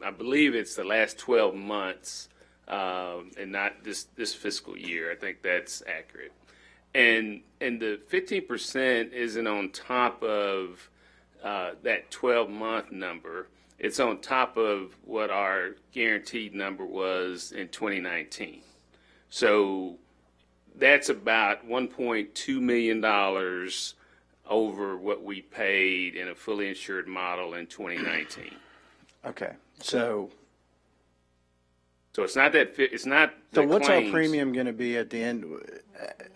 Speaker 3: I believe it's the last 12 months, and not this fiscal year. I think that's accurate. And the 15% isn't on top of that 12-month number. It's on top of what our guaranteed number was in 2019. So that's about $1.2 million over what we paid in a fully insured model in 2019.
Speaker 16: Okay, so
Speaker 3: it's not that it's not.
Speaker 16: So what's our premium going to be at the end?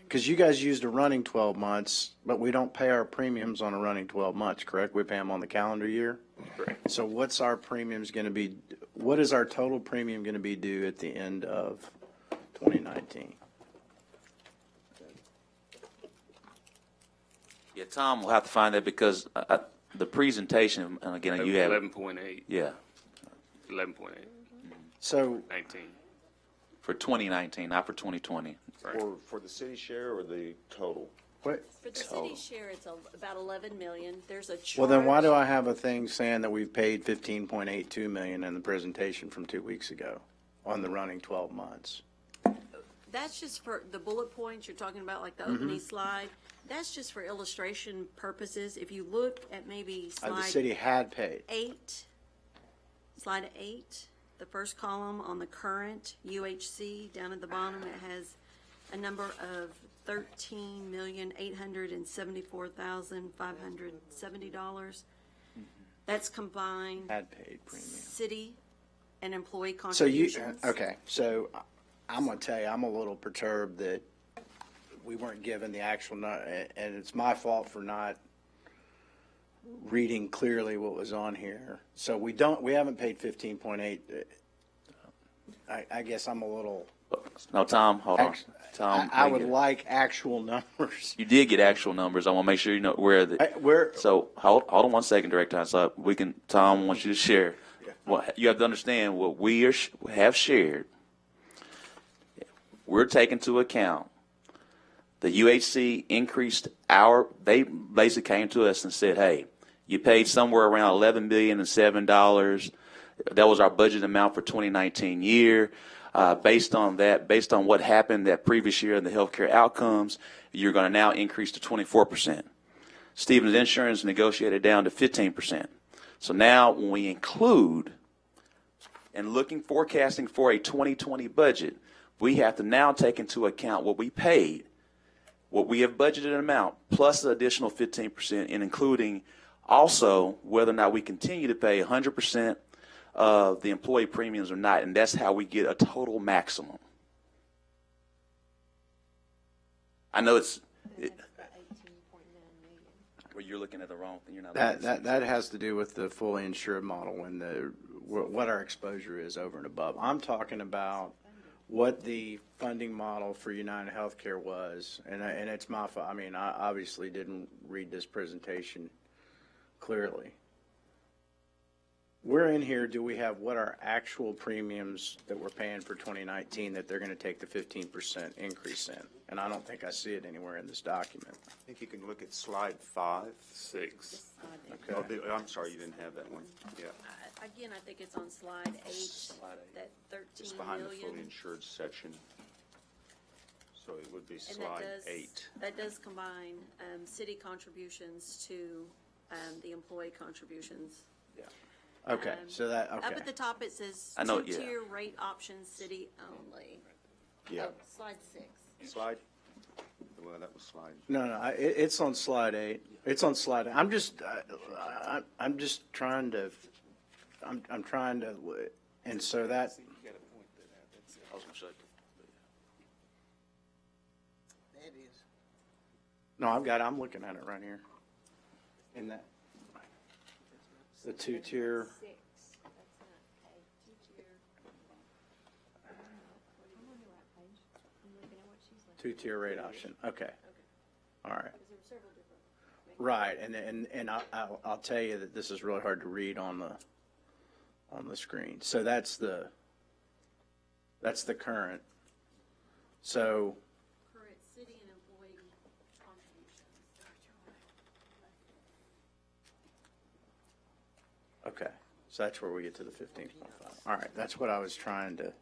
Speaker 16: Because you guys used a running 12 months, but we don't pay our premiums on a running 12 months, correct? We pay them on the calendar year.
Speaker 3: Correct.
Speaker 16: So what's our premiums going to be? What is our total premium going to be due at the end of 2019?
Speaker 1: Yeah, Tom will have to find that because the presentation, and again, you have
Speaker 3: 11.8.
Speaker 1: Yeah.
Speaker 3: 11.8.
Speaker 16: So
Speaker 3: 19.
Speaker 1: For 2019, not for 2020.
Speaker 3: Right.
Speaker 20: For the city share or the total?
Speaker 16: What?
Speaker 19: For the city share, it's about 11 million. There's a charge.
Speaker 16: Well, then why do I have a thing saying that we've paid $15.82 million in the presentation from 2 weeks ago on the running 12 months?
Speaker 19: That's just for the bullet points you're talking about, like the opening slide. That's just for illustration purposes. If you look at maybe slide
Speaker 16: The city had paid.
Speaker 19: 8, slide 8, the first column on the current UHC, down at the bottom, it has a number of $13,874,570. That's combined
Speaker 16: Had paid premium.
Speaker 19: city and employee
Speaker 16: So you,
Speaker 19: contributions.
Speaker 16: okay, so I'm going to tell you, I'm a little perturbed that we weren't given the actual, and it's my fault for not reading clearly what was on here. So we haven't paid 15.8. I guess I'm a little.
Speaker 1: No, Tom, hold on. Tom,
Speaker 16: I would like actual numbers.
Speaker 1: You did get actual numbers. I want to make sure you know So hold on 1 second, Director Hines. Tom wants you to share. Well, you have to understand what we have shared. We're taking into account the UHC increased they basically came to us and said, hey, you paid somewhere around $11,007. That was our budget amount for 2019 year. Based on what happened that previous year in the healthcare outcomes, you're going to now increase to 24%. Stevens Insurance negotiated down to 15%. So now when we include and forecasting for a 2020 budget, we have to now take into account what we paid what we have budgeted amount plus the additional 15%, and including also whether or not we continue to pay 100% of the employee premiums or not, and that's how we get a total maximum. I know well, you're looking at the wrong thing. You're not.
Speaker 16: That has to do with the fully insured model and what our exposure is over and above. I'm talking about what the funding model for United Healthcare was, and it's my fault. I mean, I obviously didn't read this presentation clearly. We're in here, do we have what our actual premiums that we're paying for 2019 that they're going to take the 15% increase in? And I don't think I see it anywhere in this document.
Speaker 20: I think you can look at slide 5.
Speaker 3: 6.
Speaker 16: Okay.
Speaker 20: Oh, I'm sorry, you didn't have that one. Yeah.
Speaker 19: Again, I think it's on slide 8, that 13
Speaker 20: It's behind the fully
Speaker 19: million.
Speaker 20: insured section. So it would be
Speaker 19: And
Speaker 20: slide 8.
Speaker 19: that does combine city contributions to the employee contributions.
Speaker 20: Yeah.
Speaker 16: Okay, so that, okay.
Speaker 19: Up at the top, it says
Speaker 1: I know, yeah.
Speaker 19: two-tier rate options, city only.
Speaker 20: Yeah.
Speaker 19: Oh, slide 6.
Speaker 20: Slide? Well, that was slide.
Speaker 16: No, it's on slide 8. It's on slide 8. I'm just trying to, I'm trying to, and so that,
Speaker 1: I was gonna show you.
Speaker 7: That is.
Speaker 16: no, I'm looking at it right here. In that, the two-tier, two-tier rate option. Okay. All right. Right, and I'll tell you that this is really hard to read on the screen. So that's the current. So
Speaker 19: Current city and employee contributions.
Speaker 16: okay, so that's where we get to the 15.5. All right, that's what I was trying to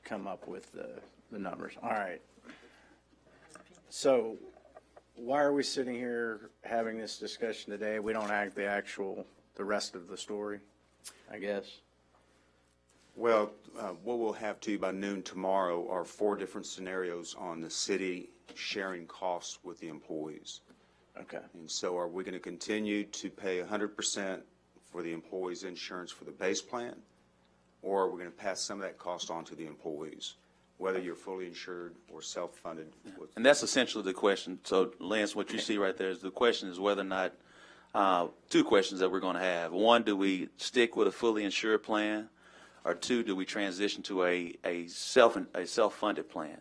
Speaker 16: come up with the numbers. All right. So why are we sitting here having this discussion today? We don't have the rest of the story, I guess.
Speaker 20: Well, what we'll have to you by noon tomorrow are 4 different scenarios on the city sharing costs with the employees.
Speaker 16: Okay.
Speaker 20: And so are we going to continue to pay 100% for the employees' insurance for the base plan? Or are we going to pass some of that cost on to the employees, whether you're fully insured or self-funded?
Speaker 1: And that's essentially the question. So, Lance, what you see right there is the question is whether or not, 2 questions that we're going to have. 1, do we stick with a fully insured plan? Or 2, do we transition to a self-funded plan?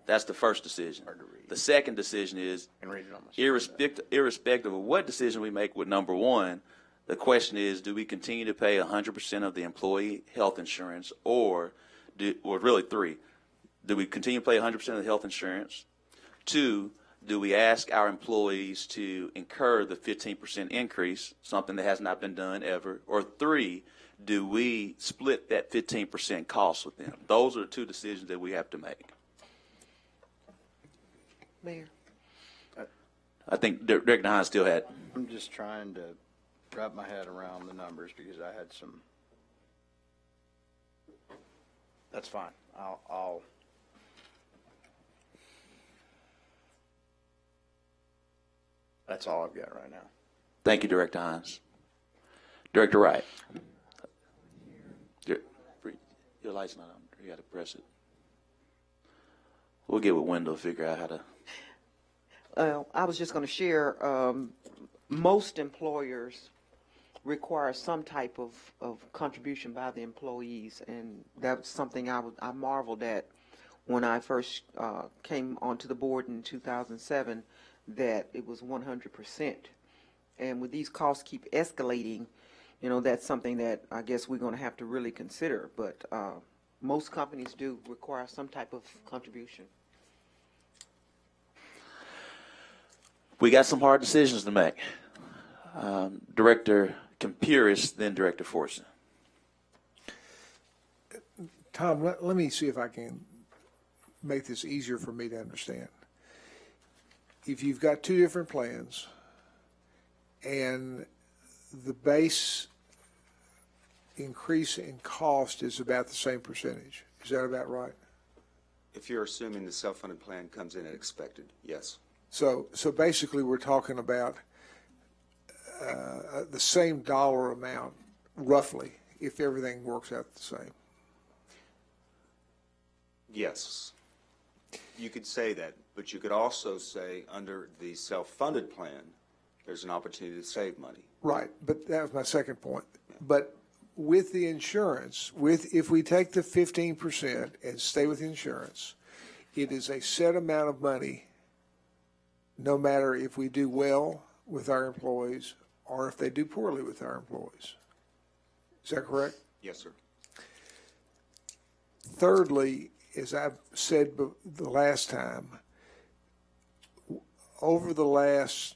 Speaker 1: That's the first decision. The second decision is, irrespective of what decision we make with number 1, the question is, do we continue to pay 100% of the employee health insurance, or really 3, do we continue to pay 100% of the health insurance? 2, do we ask our employees to incur the 15% increase, something that has not been done ever? Or 3, do we split that 15% cost with them? Those are the 2 decisions that we have to make.
Speaker 12: Mayor.
Speaker 1: I think Director Hines still had.
Speaker 16: I'm just trying to wrap my head around the numbers because I had some. That's fine. I'll. That's all I've got right now.
Speaker 1: Thank you, Director Hines. Director Wright. Your light's not on. You got to press it. We'll get with Wendell to figure out how to.
Speaker 12: I was just going to share, most employers require some type of contribution by the employees, and that's something I marveled at when I first came onto the board in 2007, that it was 100%. And with these costs keep escalating, that's something that I guess we're going to have to really consider. But most companies do require some type of contribution.
Speaker 1: We got some hard decisions to make. Director Campiris, then Director Forson.
Speaker 18: Tom, let me see if I can make this easier for me to understand. If you've got 2 different plans and the base increase in cost is about the same percentage, is that about right?
Speaker 20: If you're assuming the self-funded plan comes in at expected, yes.
Speaker 18: So basically, we're talking about the same dollar amount, roughly, if everything works out the same.
Speaker 20: Yes. You could say that, but you could also say under the self-funded plan, there's an opportunity to save money.
Speaker 18: Right, but that was my second point. But with the insurance, if we take the 15% and stay with insurance, it is a set amount of money, no matter if we do well with our employees or if they do poorly with our employees. Is that correct?
Speaker 20: Yes, sir.
Speaker 18: Thirdly, as I've said the last time, over the last,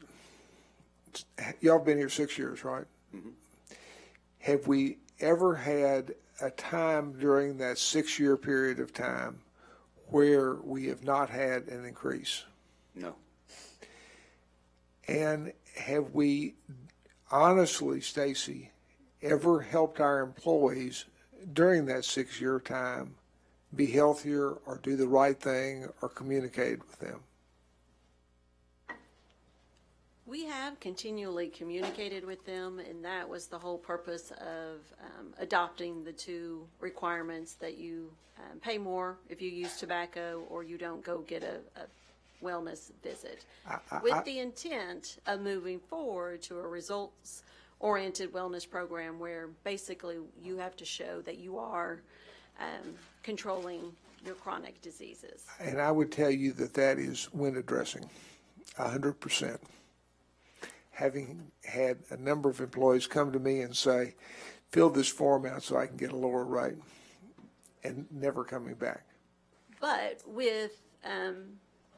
Speaker 18: y'all been here 6 years, right?
Speaker 20: Mm-hmm.
Speaker 18: Have we ever had a time during that 6-year period of time where we have not had an increase?
Speaker 20: No.
Speaker 18: And have we honestly, Stacy, ever helped our employees during that 6-year time be healthier or do the right thing or communicate with them?
Speaker 19: We have continually communicated with them, and that was the whole purpose of adopting the two requirements that you pay more if you use tobacco or you don't go get a wellness visit, with the intent of moving forward to a results-oriented wellness program where basically you have to show that you are controlling your chronic diseases.
Speaker 18: And I would tell you that is window dressing, 100%. Having had a number of employees come to me and say, fill this form out so I can get a lower rate, and never coming back.
Speaker 19: But with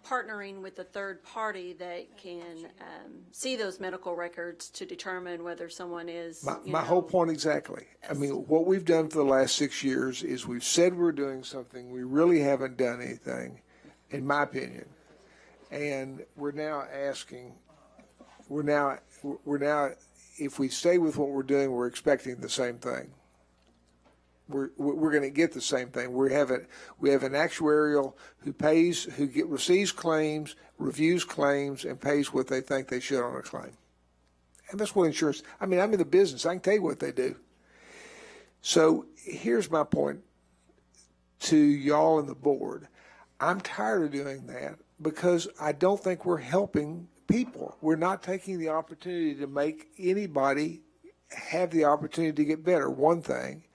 Speaker 19: partnering with a third party that can see those medical records to determine whether someone is,
Speaker 18: My whole point exactly. I mean, what we've done for the last 6 years is we've said we're doing something. We really haven't done anything, in my opinion. And we're now asking, we're now, if we stay with what we're doing, we're expecting the same thing. We're going to get the same thing. We have an actuarial who receives claims, reviews claims, and pays what they think they should on a claim. And that's what insurance. I mean, I'm in the business. I can tell you what they do. So here's my point to y'all and the board. I'm tired of doing that because I don't think we're helping people. We're not taking the opportunity to make anybody have the opportunity to get better. One thing.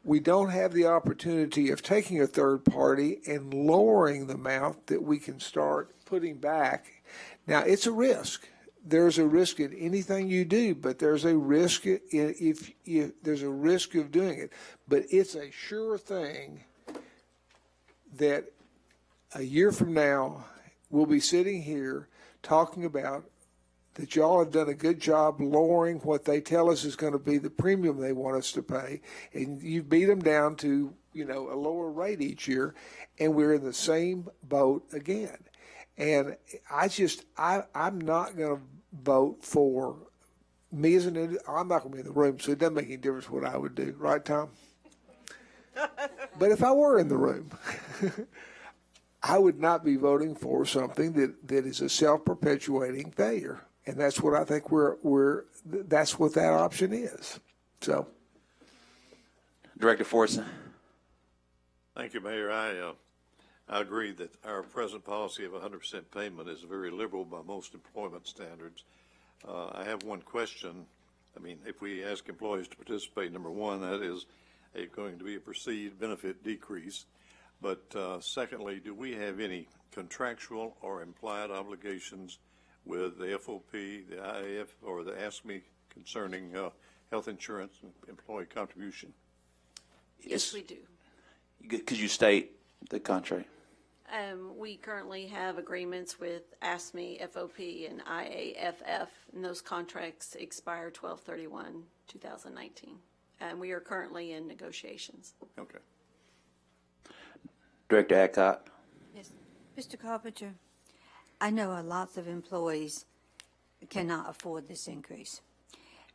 Speaker 18: We don't have the opportunity of taking a third party and lowering the amount that we can start putting back. Now, it's a risk. There's a risk in anything you do, but there's a risk if there's a risk of doing it. But it's a sure thing that a year from now, we'll be sitting here talking about that y'all have done a good job lowering what they tell us is going to be the premium they want us to pay, and you beat them down to, a lower rate each year, and we're in the same boat again. And I'm not going to vote for me as an individual. I'm not going to be in the room, so it doesn't make any difference what I would do, right, Tom? But if I were in the room, I would not be voting for something that is a self-perpetuating failure. And that's what I think that's what that option is. So,
Speaker 1: Director Fortson.
Speaker 21: Thank you, Mayor. I agree that our present policy of 100% payment is very liberal by most employment standards. I have one question. I mean, if we ask employees to participate, number one, that is going to be a perceived benefit decrease. But secondly, do we have any contractual or implied obligations with the FOP, the IAF, or the ASME concerning health insurance and employee contribution?
Speaker 19: Yes, we do.
Speaker 1: Could you state the contract?
Speaker 19: We currently have agreements with ASME, FOP, and IAFF, and those contracts expire 12/31/2019. And we are currently in negotiations.
Speaker 21: Okay.
Speaker 1: Director Adcock.
Speaker 8: Yes. Mr. Carpenter, I know lots of employees cannot afford this increase.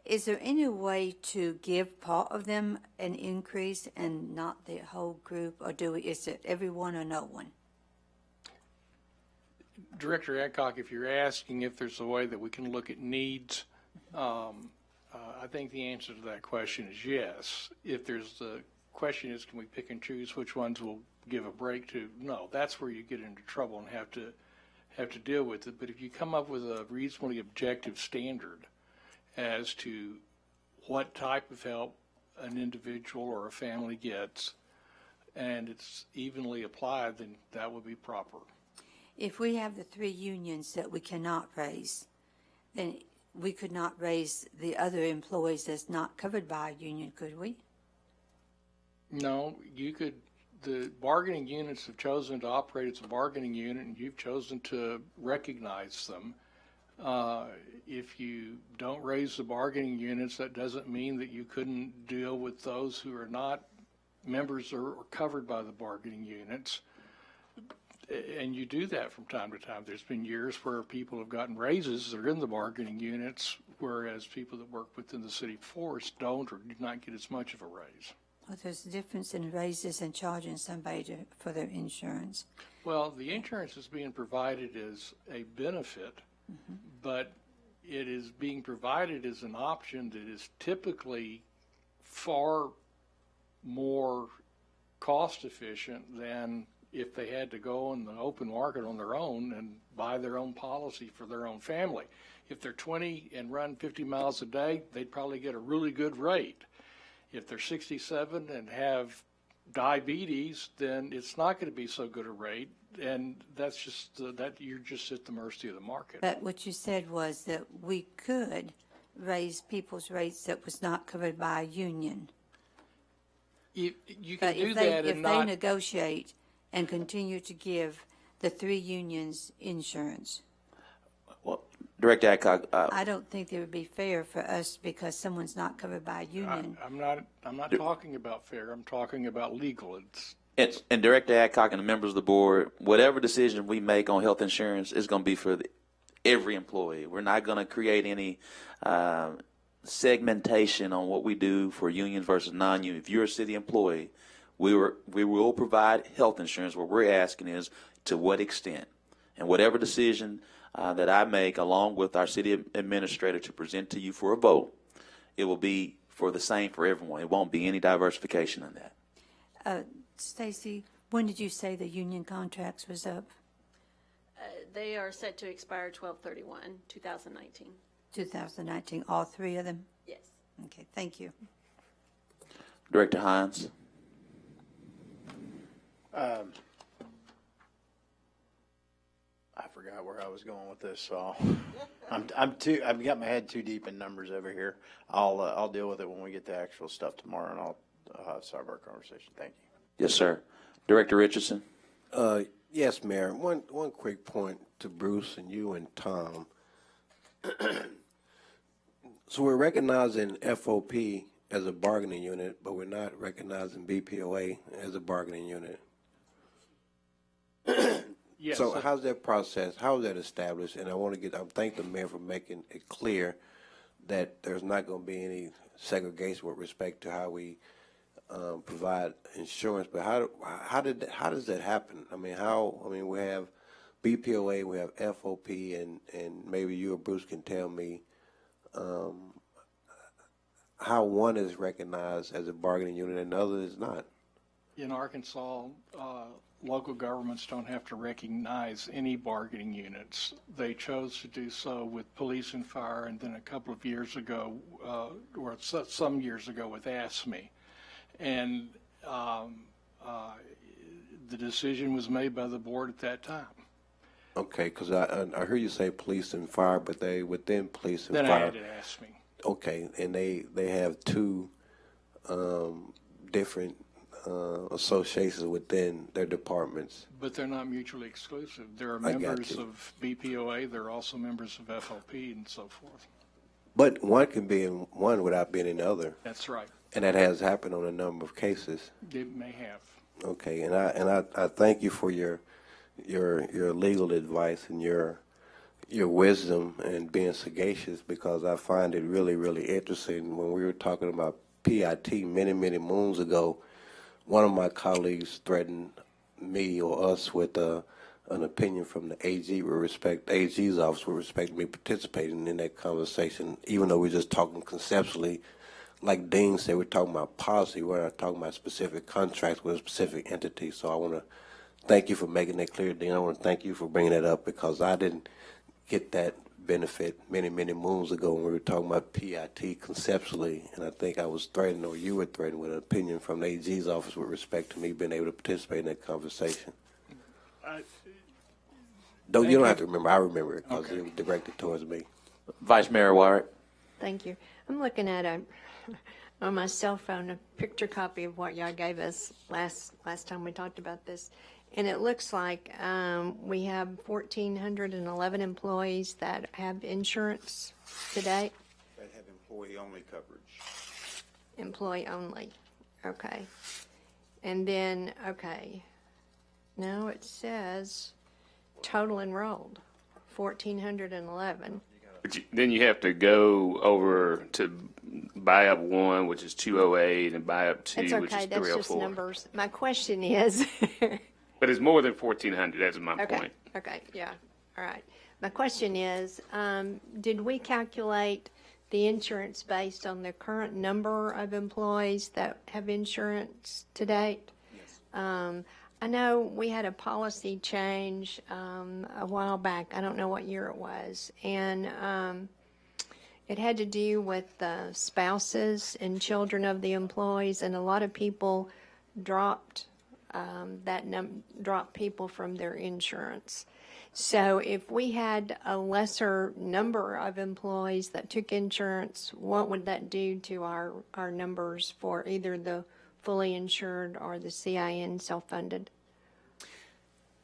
Speaker 8: Is there any way to give part of them an increase and not the whole group, or is it everyone or no one?
Speaker 14: Director Adcock, if you're asking if there's a way that we can look at needs, I think the answer to that question is yes. If the question is, can we pick and choose which ones we'll give a break to? No, that's where you get into trouble and have to deal with it. But if you come up with a reasonably objective standard as to what type of help an individual or a family gets, and it's evenly applied, then that would be proper.
Speaker 8: If we have the 3 unions that we cannot raise, then we could not raise the other employees that's not covered by a union, could we?
Speaker 14: No, you could. The bargaining units have chosen to operate as a bargaining unit, and you've chosen to recognize them. If you don't raise the bargaining units, that doesn't mean that you couldn't deal with those who are not members or covered by the bargaining units. And you do that from time to time. There's been years where people have gotten raises that are in the bargaining units, whereas people that work within the city force don't or do not get as much of a raise.
Speaker 8: Well, there's a difference in raises and charging somebody for their insurance.
Speaker 14: Well, the insurance is being provided as a benefit, but it is being provided as an option that is typically far more cost efficient than if they had to go in the open market on their own and buy their own policy for their own family. If they're 20 and run 50 miles a day, they'd probably get a really good rate. If they're 67 and have diabetes, then it's not going to be so good a rate, and that's just that you're just at the mercy of the market.
Speaker 8: But what you said was that we could raise people's rates that was not covered by a union.
Speaker 14: You can
Speaker 8: But
Speaker 14: do
Speaker 8: if
Speaker 14: that
Speaker 8: they
Speaker 14: and not.
Speaker 8: negotiate and continue to give the 3 unions insurance,
Speaker 1: Well, Director Adcock,
Speaker 8: I don't think it would be fair for us because someone's not covered by a union.
Speaker 14: I'm not talking about fair. I'm talking about legal.
Speaker 1: and Director Adcock and the members of the board, whatever decision we make on health insurance is going to be for every employee. We're not going to create any segmentation on what we do for union versus non-union. If you're a city employee, we will provide health insurance. What we're asking is to what extent, and whatever decision that I make along with our city administrator to present to you for a vote, it will be for the same for everyone. It won't be any diversification in that.
Speaker 8: Stacy, when did you say the union contracts was up?
Speaker 19: They are set to expire 12/31/2019.
Speaker 8: 2019, all 3 of them?
Speaker 19: Yes.
Speaker 8: Okay, thank you.
Speaker 1: Director Hines.
Speaker 16: I forgot where I was going with this, so I've got my head too deep in numbers over here. I'll deal with it when we get the actual stuff tomorrow, and I'll have some of our conversation. Thank you.
Speaker 1: Yes, sir. Director Richardson.
Speaker 6: Yes, Mayor. One quick point to Bruce and you and Tom. So we're recognizing FOP as a bargaining unit, but we're not recognizing BPOA as a bargaining unit.
Speaker 14: Yes.
Speaker 6: So how's that process? How is that established? And I thank the mayor for making it clear that there's not going to be any segregation with respect to how we provide insurance. But how does that happen? I mean, we have BPOA, we have FOP, and maybe you or Bruce can tell me how one is recognized as a bargaining unit and the other is not.
Speaker 14: In Arkansas, local governments don't have to recognize any bargaining units. They chose to do so with police and fire, and then a couple of years ago, or some years ago with ASME. And the decision was made by the board at that time.
Speaker 6: Okay, because I heard you say police and fire, but they within police and
Speaker 14: Then
Speaker 6: fire.
Speaker 14: I had to ask me.
Speaker 6: Okay, and they have 2 different associations within their departments.
Speaker 14: But they're not mutually exclusive. There are
Speaker 6: I got
Speaker 14: members
Speaker 6: you.
Speaker 14: of BPOA, there are also members of FOP and so forth.
Speaker 6: But one can be in one without being in the other.
Speaker 14: That's right.
Speaker 6: And that has happened on a number of cases.
Speaker 14: It may have.
Speaker 6: Okay, and I thank you for your legal advice and your your wisdom and being sagacious, because I find it really, really interesting. When we were talking about PIT many, many moons ago, one of my colleagues threatened me or us with an opinion from the AG's office with respect to me participating in that conversation, even though we're just talking conceptually. Like Dean said, we're talking about policy. We're not talking about specific contracts with a specific entity. So I want to thank you for making that clear, Dean. I want to thank you for bringing that up, because I didn't get that benefit many, many moons ago when we were talking about PIT conceptually, and I think I was threatened, or you were threatened, with an opinion from the AG's office with respect to me being able to participate in that conversation. You don't have to remember. I remember it because it was directed towards me.
Speaker 4: Vice Mayor Warwick.
Speaker 11: Thank you. I'm looking at on my cell phone a picture copy of what y'all gave us last time we talked about this. And it looks like we have 1,411 employees that have insurance today.
Speaker 20: They have employee-only coverage.
Speaker 11: Employee only. Okay. And then, now it says total enrolled, 1,411.
Speaker 3: But then you have to go over to buy up one, which is 208, and buy up two,
Speaker 11: That's
Speaker 3: which is
Speaker 11: okay. That's
Speaker 3: 304.
Speaker 11: just numbers. My question is.
Speaker 3: But it's more than 1,400. That's my point.
Speaker 11: Okay, yeah, all right. My question is, did we calculate the insurance based on the current number of employees that have insurance to date? Yes. I know we had a policy change a while back. I don't know what year it was. And it had to do with the spouses and children of the employees, and a lot of people dropped drop people from their insurance. So if we had a lesser number of employees that took insurance, what would that do to our numbers for either the fully insured or the CIN self-funded?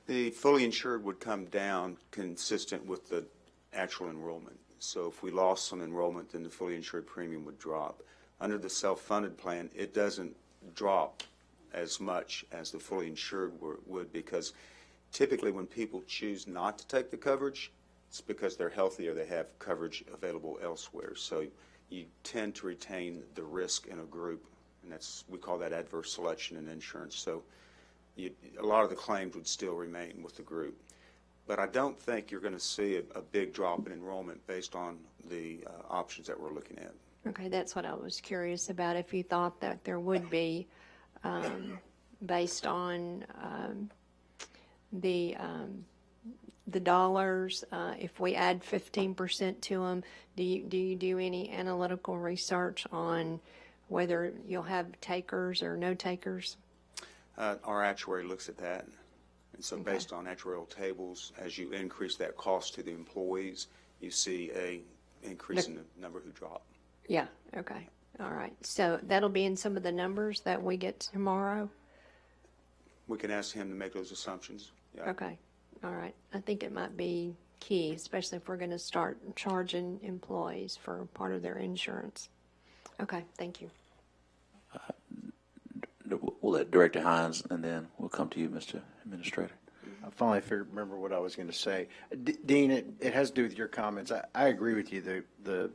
Speaker 20: The fully insured would come down consistent with the actual enrollment. So if we lost some enrollment, then the fully insured premium would drop. Under the self-funded plan, it doesn't drop as much as the fully insured would, because typically when people choose not to take the coverage, it's because they're healthy or they have coverage available elsewhere. So you tend to retain the risk in a group, and we call that adverse selection in insurance. So a lot of the claims would still remain with the group. But I don't think you're going to see a big drop in enrollment based on the options that we're looking at.
Speaker 11: Okay, that's what I was curious about, if you thought that there would be, based on the dollars, if we add 15% to them, do you do any analytical research on whether you'll have takers or no takers?
Speaker 20: Our actuary looks at that. And so based on actuarial tables, as you increase that cost to the employees, you see a increase in the number who drop.
Speaker 11: Yeah, okay. All right. So that'll be in some of the numbers that we get tomorrow?
Speaker 20: We can ask him to make those assumptions. Yeah.
Speaker 11: Okay. All right. I think it might be key, especially if we're going to start charging employees for part of their insurance. Okay. Thank you.
Speaker 4: We'll let Director Hines, and then we'll come to you, Mr. Administrator.
Speaker 16: I finally remember what I was going to say. Dean, it has to do with your comments. I agree with you. The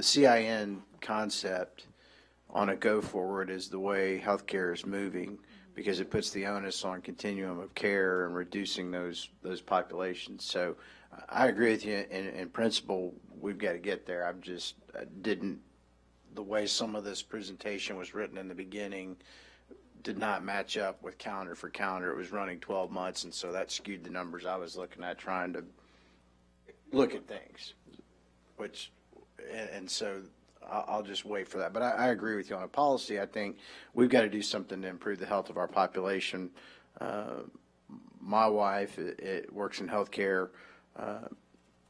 Speaker 16: CIN concept on a go forward is the way healthcare is moving, because it puts the onus on continuum of care and reducing those populations. So I agree with you in principle. We've got to get there. The way some of this presentation was written in the beginning did not match up with calendar for calendar. It was running 12 months, and so that skewed the numbers I was looking at, trying to look at things, and so I'll just wait for that. But I agree with you on a policy. I think we've got to do something to improve the health of our population. My wife works in healthcare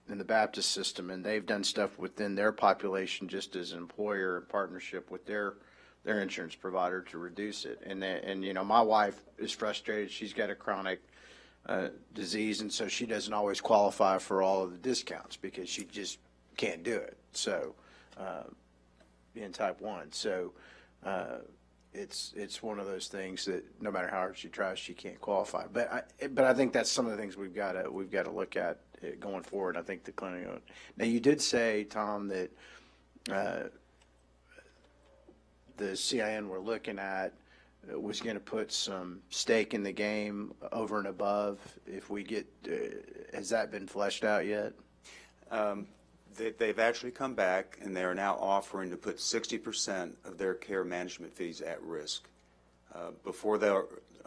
Speaker 16: in the Baptist system, and they've done stuff within their population just as an employer in partnership with their insurance provider to reduce it. And you know, my wife is frustrated. She's got a chronic disease, and so she doesn't always qualify for all of the discounts because she just can't do it. So being type 1. So it's one of those things that no matter how hard she tries, she can't qualify. But I think that's some of the things we've got to look at going forward. I think the clinic. Now you did say, Tom, that the CIN we're looking at was going to put some stake in the game over and above if we get. Has that been fleshed out yet?
Speaker 20: They've actually come back, and they are now offering to put 60% of their care management fees at risk. Before they're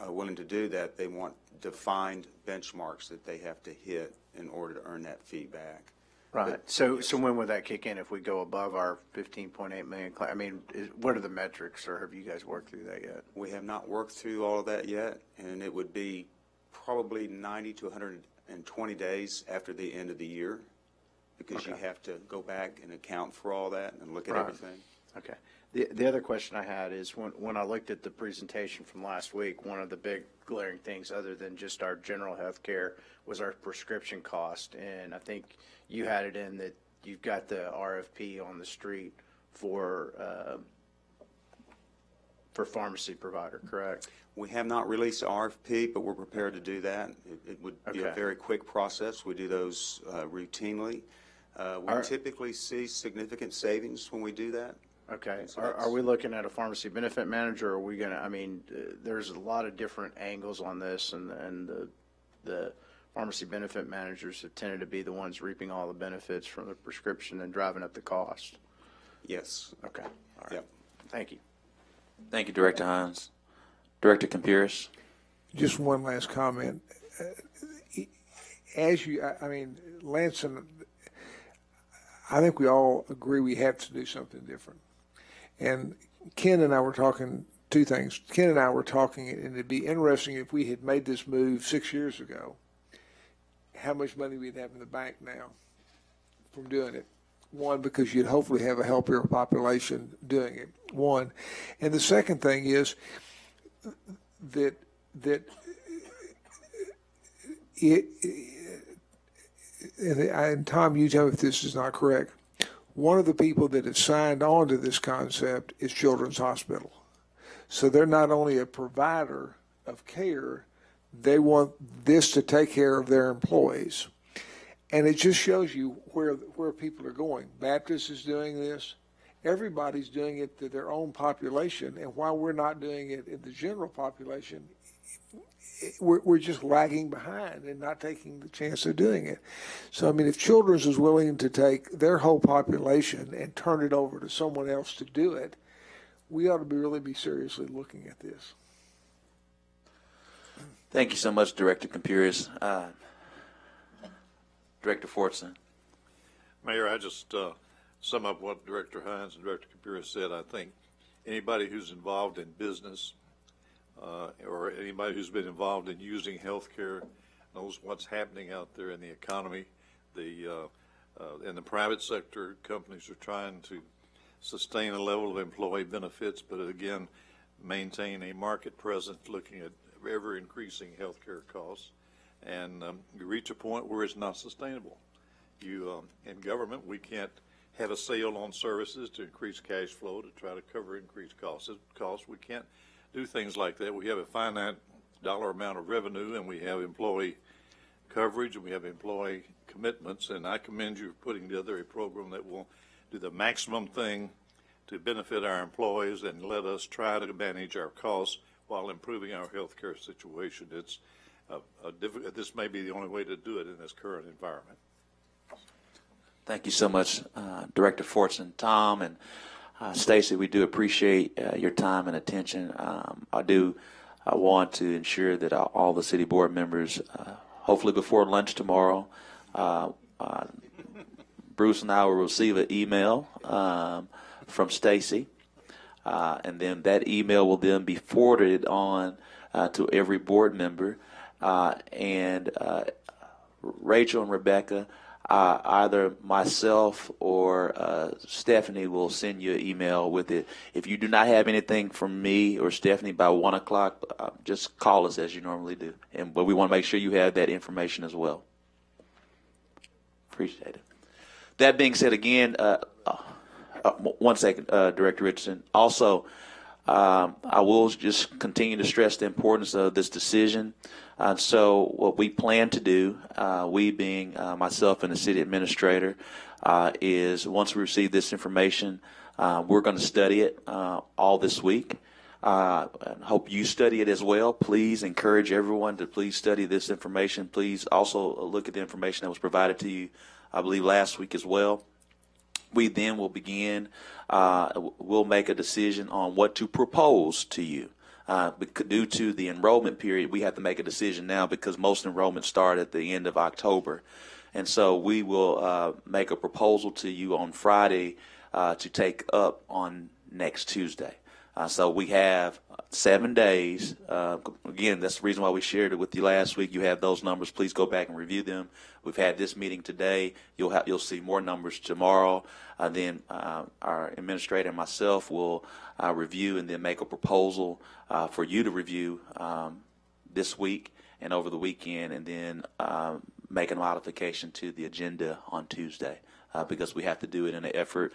Speaker 20: willing to do that, they want defined benchmarks that they have to hit in order to earn that fee back.
Speaker 16: Right.
Speaker 20: But,
Speaker 16: So
Speaker 20: yes.
Speaker 16: so when would that kick in if we go above our 15.8 million? I mean, what are the metrics, or have you guys worked through that yet?
Speaker 20: We have not worked through all of that yet, and it would be probably 90 to 120 days after the end of the year, because you have to go back and account for all that and look at
Speaker 16: Right.
Speaker 20: everything.
Speaker 16: Okay. The other question I had is when I looked at the presentation from last week, one of the big glaring things other than just our general health care was our prescription cost. And I think you had it in that you've got the RFP on the street for pharmacy provider, correct?
Speaker 20: We have not released the RFP, but we're prepared to do that. It would be a
Speaker 16: Okay.
Speaker 20: very quick process. We do those routinely. We typically see significant savings when we do that.
Speaker 16: Okay.
Speaker 20: So
Speaker 16: Are we looking at a pharmacy benefit manager, or are we going to, I mean, there's a lot of different angles on this, and the pharmacy benefit managers have tended to be the ones reaping all the benefits from the prescription and driving up the cost.
Speaker 20: Yes.
Speaker 16: Okay. All right.
Speaker 20: Yep.
Speaker 16: Thank you.
Speaker 4: Thank you, Director Hines. Director Campiris.
Speaker 18: Just one last comment. I mean, Lanson, I think we all agree we have to do something different. And Ken and I were talking two things. Ken and I were talking, and it'd be interesting if we had made this move 6 years ago, how much money we'd have in the bank now from doing it. One, because you'd hopefully have a healthier population doing it. One. And the second thing is that and Tom, you tell me if this is not correct. One of the people that have signed on to this concept is Children's Hospital. So they're not only a provider of care, they want this to take care of their employees. And it just shows you where people are going. Baptist is doing this. Everybody's doing it to their own population. And while we're not doing it in the general population, we're just lagging behind and not taking the chance of doing it. So, I mean, if Children's is willing to take their whole population and turn it over to someone else to do it, we ought to really be seriously looking at this.
Speaker 4: Thank you so much, Director Campiris. Director Fortson.
Speaker 21: Mayor, I just sum up what Director Hines and Director Campiris said. I think anybody who's involved in business or anybody who's been involved in using health care knows what's happening out there in the economy. In the private sector, companies are trying to sustain a level of employee benefits, but again, maintain a market presence looking at ever increasing health care costs. And you reach a point where it's not sustainable. In government, we can't have a sale on services to increase cash flow to try to cover increased costs. We can't do things like that. We have a finite dollar amount of revenue, and we have employee coverage, and we have employee commitments. And I commend you for putting together a program that will do the maximum thing to benefit our employees and let us try to manage our costs while improving our health care situation. It's this may be the only way to do it in this current environment.
Speaker 4: Thank you so much, Director Fortson. Tom and Stacy, we do appreciate your time and attention. I want to ensure that all the city board members, hopefully before lunch tomorrow, Bruce and I will receive an email from Stacy, and then that email will then be forwarded on to every board member. And Rachel and Rebecca, either myself or Stephanie will send you an email with it. If you do not have anything from me or Stephanie by 1 o'clock, just call us as you normally do. But we want to make sure you have that information as well. Appreciate it. That being said, again, 1 second, Director Richardson. Also, I will just continue to stress the importance of this decision. So what we plan to do, we being myself and the city administrator, is once we receive this information, we're going to study it all this week. I hope you study it as well. Please encourage everyone to please study this information. Please also look at the information that was provided to you, I believe, last week as well. We then will begin, we'll make a decision on what to propose to you. Due to the enrollment period, we have to make a decision now because most enrollments start at the end of October. And so we will make a proposal to you on Friday to take up on next Tuesday. So we have 7 days. Again, that's the reason why we shared it with you last week. You have those numbers. Please go back and review them. We've had this meeting today. You'll see more numbers tomorrow. Then our administrator and myself will review and then make a proposal for you to review this week and over the weekend, and then make a modification to the agenda on Tuesday because we have to do it in an effort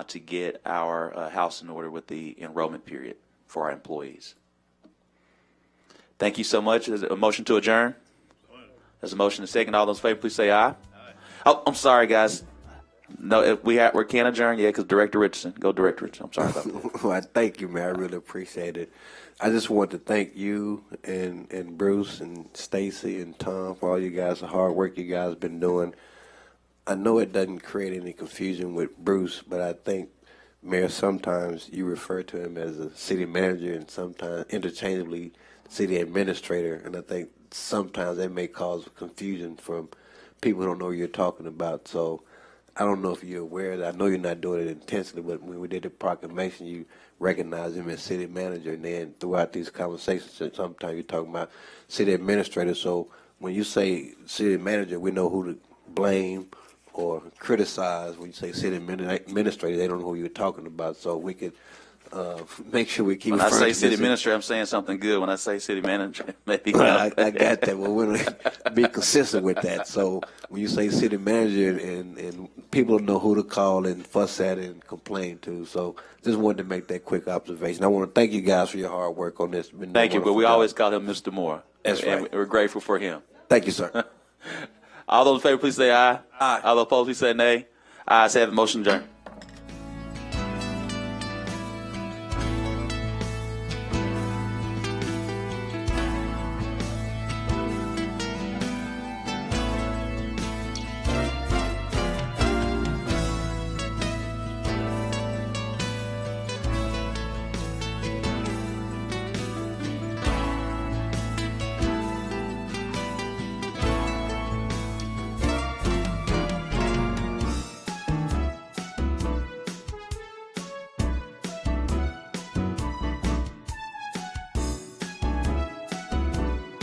Speaker 4: to get our house in order with the enrollment period for our employees. Thank you so much. Is it a motion to adjourn? There's a motion and a second. All those in favor, please say aye. Aye. Oh, I'm sorry, guys. No, we can't adjourn yet because Director Richardson. Go, Director Richardson. I'm sorry about that.
Speaker 6: Well, thank you, man. I really appreciate it. I just want to thank you and Bruce and Stacy and Tom for all you guys, the hard work you guys have been doing. I know it doesn't create any confusion with Bruce, but I think, Mayor, sometimes you refer to him as a city manager and sometimes interchangeably city administrator, and I think sometimes that may cause confusion from people who don't know what you're talking about. So I don't know if you're aware of that. I know you're not doing it intentionally, but when we did the proclamation, you recognized him as city manager, and then throughout these conversations, sometimes you're talking about city administrator. So when you say city manager, we know who to blame or criticize. When you say city administrator, they don't know who you're talking about. So we could make sure we keep.
Speaker 1: When I say city administrator, I'm saying something good. When I say city manager, maybe.
Speaker 6: I got that. Well, we're going to be consistent with that. So when you say city manager, and people know who to call and fuss at and complain to. So just wanted to make that quick observation. I want to thank you guys for your hard work on this.
Speaker 1: Thank you, but we always call him Mr. Moore.
Speaker 6: That's right.
Speaker 1: And we're grateful for him.
Speaker 6: Thank you, sir.
Speaker 1: All those in favor, please say aye. Aye. All those opposed, please say nay. Ayes have the motion adjourned.